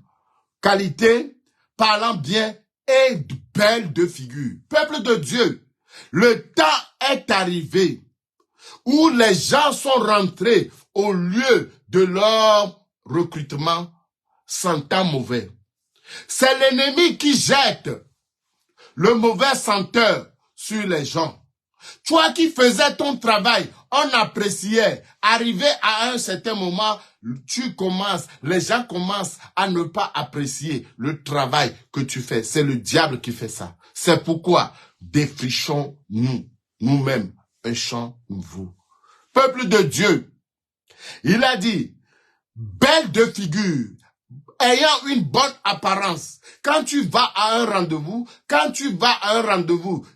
A: qualité, parlant bien et belle de figure. Peuple de Dieu, le temps est arrivé où les gens sont rentrés au lieu de leur recrutement sentant mauvais. C'est l'ennemi qui jette le mauvais senteur sur les gens. Toi qui faisais ton travail, on appréciait. Arrivé à un certain moment, les gens commencent à ne pas apprécier le travail que tu fais. C'est le diable qui fait ça. C'est pourquoi défrichons-nous, nous-mêmes, un champ nouveau. Peuple de Dieu, il a dit, belle de figure, ayant une bonne apparence. Quand tu vas à un rendez-vous,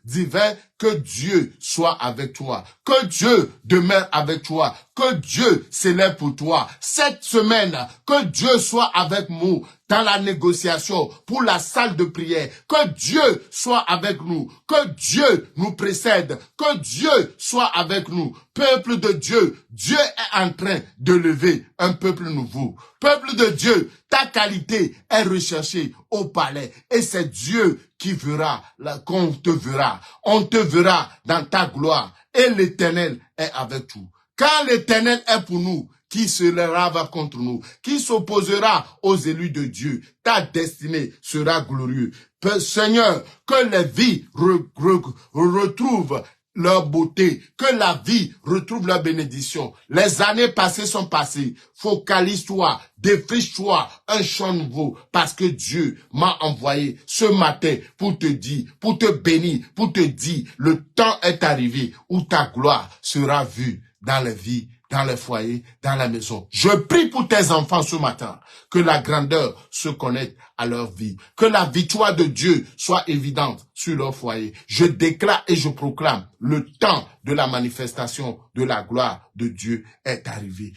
A: divin, que Dieu soit avec toi, que Dieu demeure avec toi, que Dieu s'élève pour toi. Cette semaine, que Dieu soit avec nous dans la négociation pour la salle de prière, que Dieu soit avec nous, que Dieu nous précède, que Dieu soit avec nous. Peuple de Dieu, Dieu est en train de lever un peuple nouveau. Peuple de Dieu, ta qualité est recherchée au palais et c'est Dieu qui verra, qu'on te verra. On te verra dans ta gloire et l'Éternel est avec tout. Quand l'Éternel est pour nous, qui se lèvera contre nous, qui s'opposera aux élus de Dieu, ta destinée sera glorieuse. Seigneur, que les vies retrouvent leur beauté, que la vie retrouve leur bénédiction. Les années passées sont passées. Focalise-toi, défriche-toi un champ nouveau, parce que Dieu m'a envoyé ce matin pour te dire, pour te bénir, pour te dire, le temps est arrivé où ta gloire sera vue dans les vies, dans les foyers, dans la maison. Je prie pour tes enfants ce matin, que la grandeur se connecte à leur vie, que la victoire de Dieu soit évidente sur leur foyer. Je déclare et je proclame, le temps de la manifestation de la gloire de Dieu est arrivé.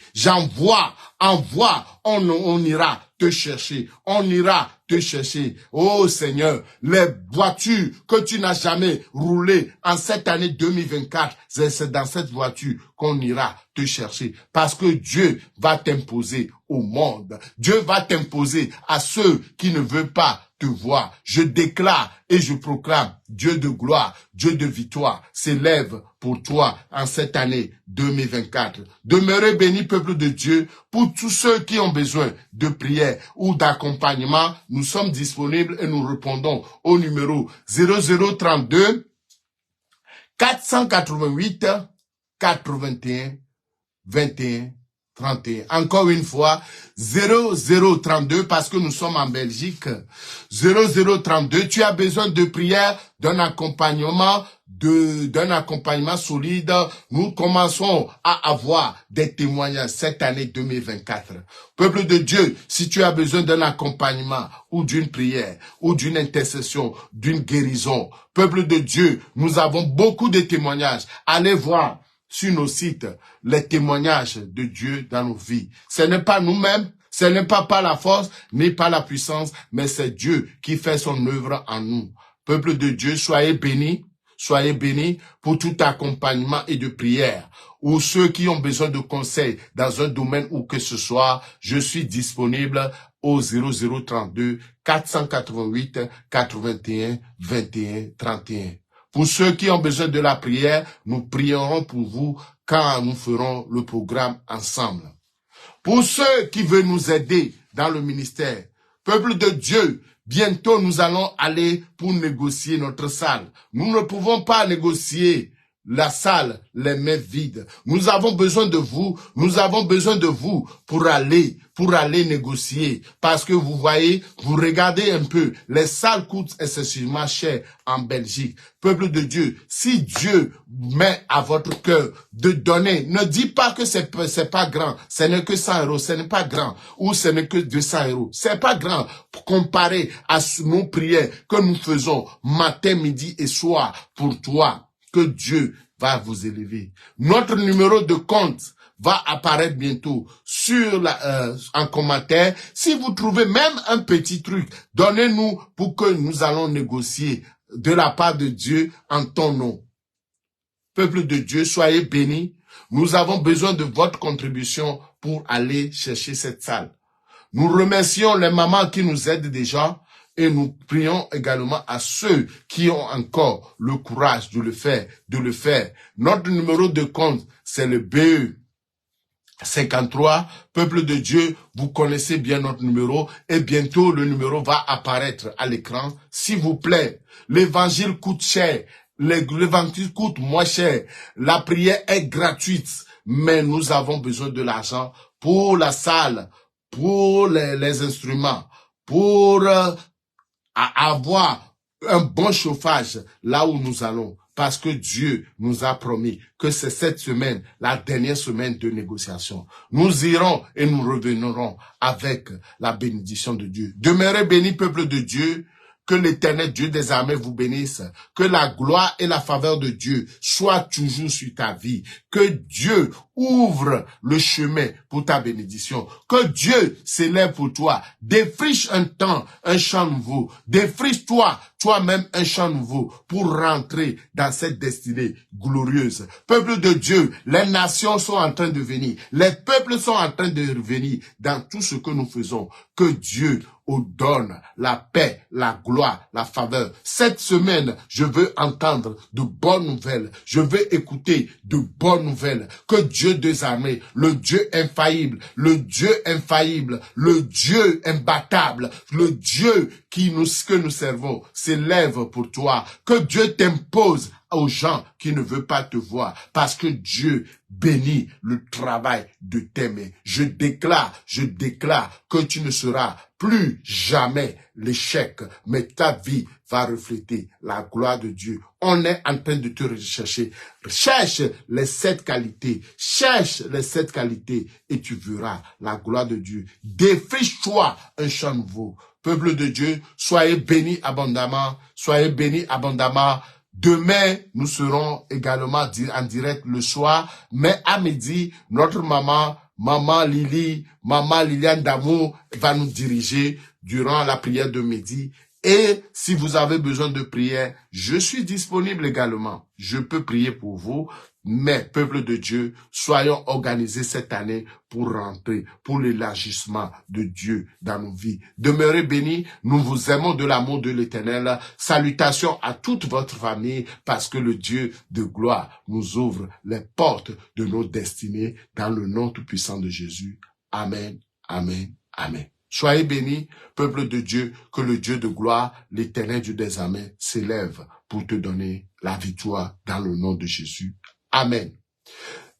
A: On ira te chercher, on ira te chercher. Oh Seigneur, les voitures que tu n'as jamais roulées en cette année 2024, c'est dans cette voiture qu'on ira te chercher. Parce que Dieu va t'imposer au monde. Dieu va t'imposer à ceux qui ne veulent pas te voir. Je déclare et je proclame, Dieu de gloire, Dieu de victoire, s'élève pour toi en cette année 2024. Demeurez bénis, peuple de Dieu, pour tous ceux qui ont besoin de prière ou d'accompagnement. Nous sommes disponibles et nous répondons au numéro 0032 488 81 21 31. Encore une fois, 0032 parce que nous sommes en Belgique. 0032, tu as besoin de prière, d'un accompagnement solide. Nous commençons à avoir des témoignages cette année 2024. Peuple de Dieu, si tu as besoin d'un accompagnement ou d'une prière ou d'une intercession, d'une guérison, peuple de Dieu, nous avons beaucoup de témoignages. Allez voir sur nos sites les témoignages de Dieu dans nos vies. Ce n'est pas nous-mêmes, ce n'est pas par la force, ni par la puissance, mais c'est Dieu qui fait son œuvre en nous. Peuple de Dieu, soyez bénis pour tout accompagnement et de prière. Ou ceux qui ont besoin de conseils dans un domaine où que ce soit, je suis disponible au 0032 488 81 21 31. Pour ceux qui ont besoin de la prière, nous prierons pour vous quand nous ferons le programme ensemble. Pour ceux qui veulent nous aider dans le ministère, peuple de Dieu, bientôt nous allons aller pour négocier notre salle. Nous ne pouvons pas négocier la salle, les mains vides. Nous avons besoin de vous pour aller négocier. Parce que vous voyez, vous regardez un peu, les salles coûtent excessivement cher en Belgique. Peuple de Dieu, si Dieu met à votre cœur de donner, ne dis pas que c'est pas grand, ce n'est que 100 euros, ce n'est pas grand, ou ce n'est que 200 euros, c'est pas grand comparé à nos prières que nous faisons matin, midi et soir pour toi. Que Dieu va vous élever. Notre numéro de compte va apparaître bientôt sur en commentaire. Si vous trouvez même un petit truc, donnez-nous pour que nous allons négocier de la part de Dieu en ton nom. Peuple de Dieu, soyez bénis. Nous avons besoin de votre contribution pour aller chercher cette salle. Nous remercions les mamans qui nous aident déjà. Et nous prions également à ceux qui ont encore le courage de le faire. Notre numéro de compte, c'est le BE 53. Peuple de Dieu, vous connaissez bien notre numéro et bientôt le numéro va apparaître à l'écran. S'il vous plaît, l'évangile coûte cher. L'évangile coûte moins cher. La prière est gratuite, mais nous avons besoin de l'argent pour la salle, pour les instruments, pour à avoir un bon chauffage là où nous allons. Parce que Dieu nous a promis que c'est cette semaine, la dernière semaine de négociation. Nous irons et nous reviendrons avec la bénédiction de Dieu. Demeurez bénis, peuple de Dieu. Que l'Éternel Dieu des armées vous bénisse. Que la gloire et la faveur de Dieu soient toujours sur ta vie. Que Dieu ouvre le chemin pour ta bénédiction. Que Dieu s'élève pour toi. Défriche un temps, un champ nouveau. Défriche-toi, toi-même un champ nouveau pour rentrer dans cette destinée glorieuse. Peuple de Dieu, les nations sont en train de venir. Les peuples sont en train de revenir dans tout ce que nous faisons. Que Dieu donne la paix, la gloire, la faveur. Cette semaine, je veux entendre de bonnes nouvelles. Je veux écouter de bonnes nouvelles. Que Dieu des armées, le Dieu infaillible, le Dieu infaillible, le Dieu imbattable, le Dieu que nous servons, s'élève pour toi. Que Dieu t'impose aux gens qui ne veulent pas te voir, parce que Dieu bénit le travail de tes mains. Je déclare que tu ne seras plus jamais l'échec, mais ta vie va refléter la gloire de Dieu. On est en train de te rechercher. Cherche les 7 qualités. Cherche les 7 qualités et tu verras la gloire de Dieu. Défriche-toi un champ nouveau. Peuple de Dieu, soyez bénis abondamment. Soyez bénis abondamment. Demain, nous serons également en direct le soir, mais à midi, notre maman Liliane d'amour va nous diriger durant la prière de midi. Et si vous avez besoin de prière, je suis disponible également. Je peux prier pour vous, mais peuple de Dieu, soyons organisés cette année pour rentrer, pour l'élargissement de Dieu dans nos vies. Demeurez bénis, nous vous aimons de l'amour de l'Éternel. Salutations à toute votre famille, parce que le Dieu de gloire nous ouvre les portes de nos destinées dans le nom tout-puissant de Jésus. Amen, amen, amen. Soyez bénis, peuple de Dieu, que le Dieu de gloire, l'Éternel Dieu des armées, s'élève pour te donner la victoire dans le nom de Jésus. Amen.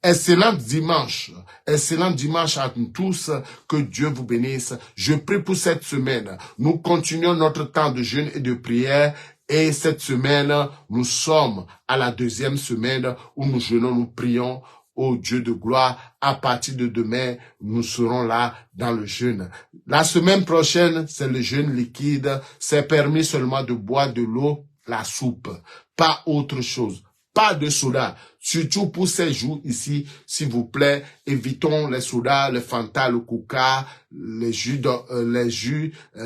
A: Excellent dimanche à nous tous, que Dieu vous bénisse. Je prie pour cette semaine. Nous continuons notre temps de jeûne et de prière. Et cette semaine, nous sommes à la 2e semaine où nous jeûnons, nous prions. Ô Dieu de gloire, à partir de demain, nous serons là dans le jeûne. La semaine prochaine, c'est le jeûne liquide. C'est permis seulement de boire de l'eau, la soupe, pas autre chose. Pas de soda. Surtout pour ces jours ici, s'il vous plaît, évitons les sodas, le Fanta, le Coca, les jus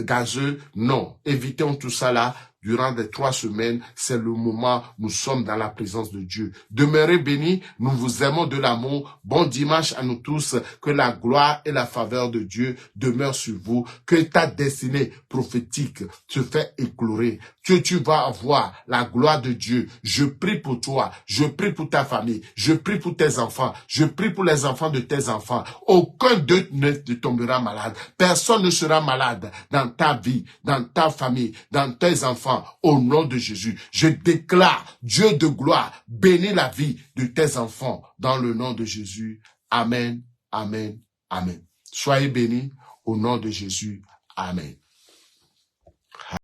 A: gazeux. Non, évitons tout ça là. durant les 3 semaines, c'est le moment, nous sommes dans la présence de Dieu. Demeurez bénis, nous vous aimons de l'amour. Bon dimanche à nous tous, que la gloire et la faveur de Dieu demeurent sur vous, que ta destinée prophétique te fait éclairer, que tu vas avoir la gloire de Dieu. Je prie pour toi, je prie pour ta famille, je prie pour tes enfants, je prie pour les enfants de tes enfants. Aucun d'eux ne tombera malade. Personne ne sera malade dans ta vie, dans ta famille, dans tes enfants. Au nom de Jésus, je déclare, Dieu de gloire, bénis la vie de tes enfants dans le nom de Jésus. Amen, amen, amen. Soyez bénis au nom de Jésus. Amen.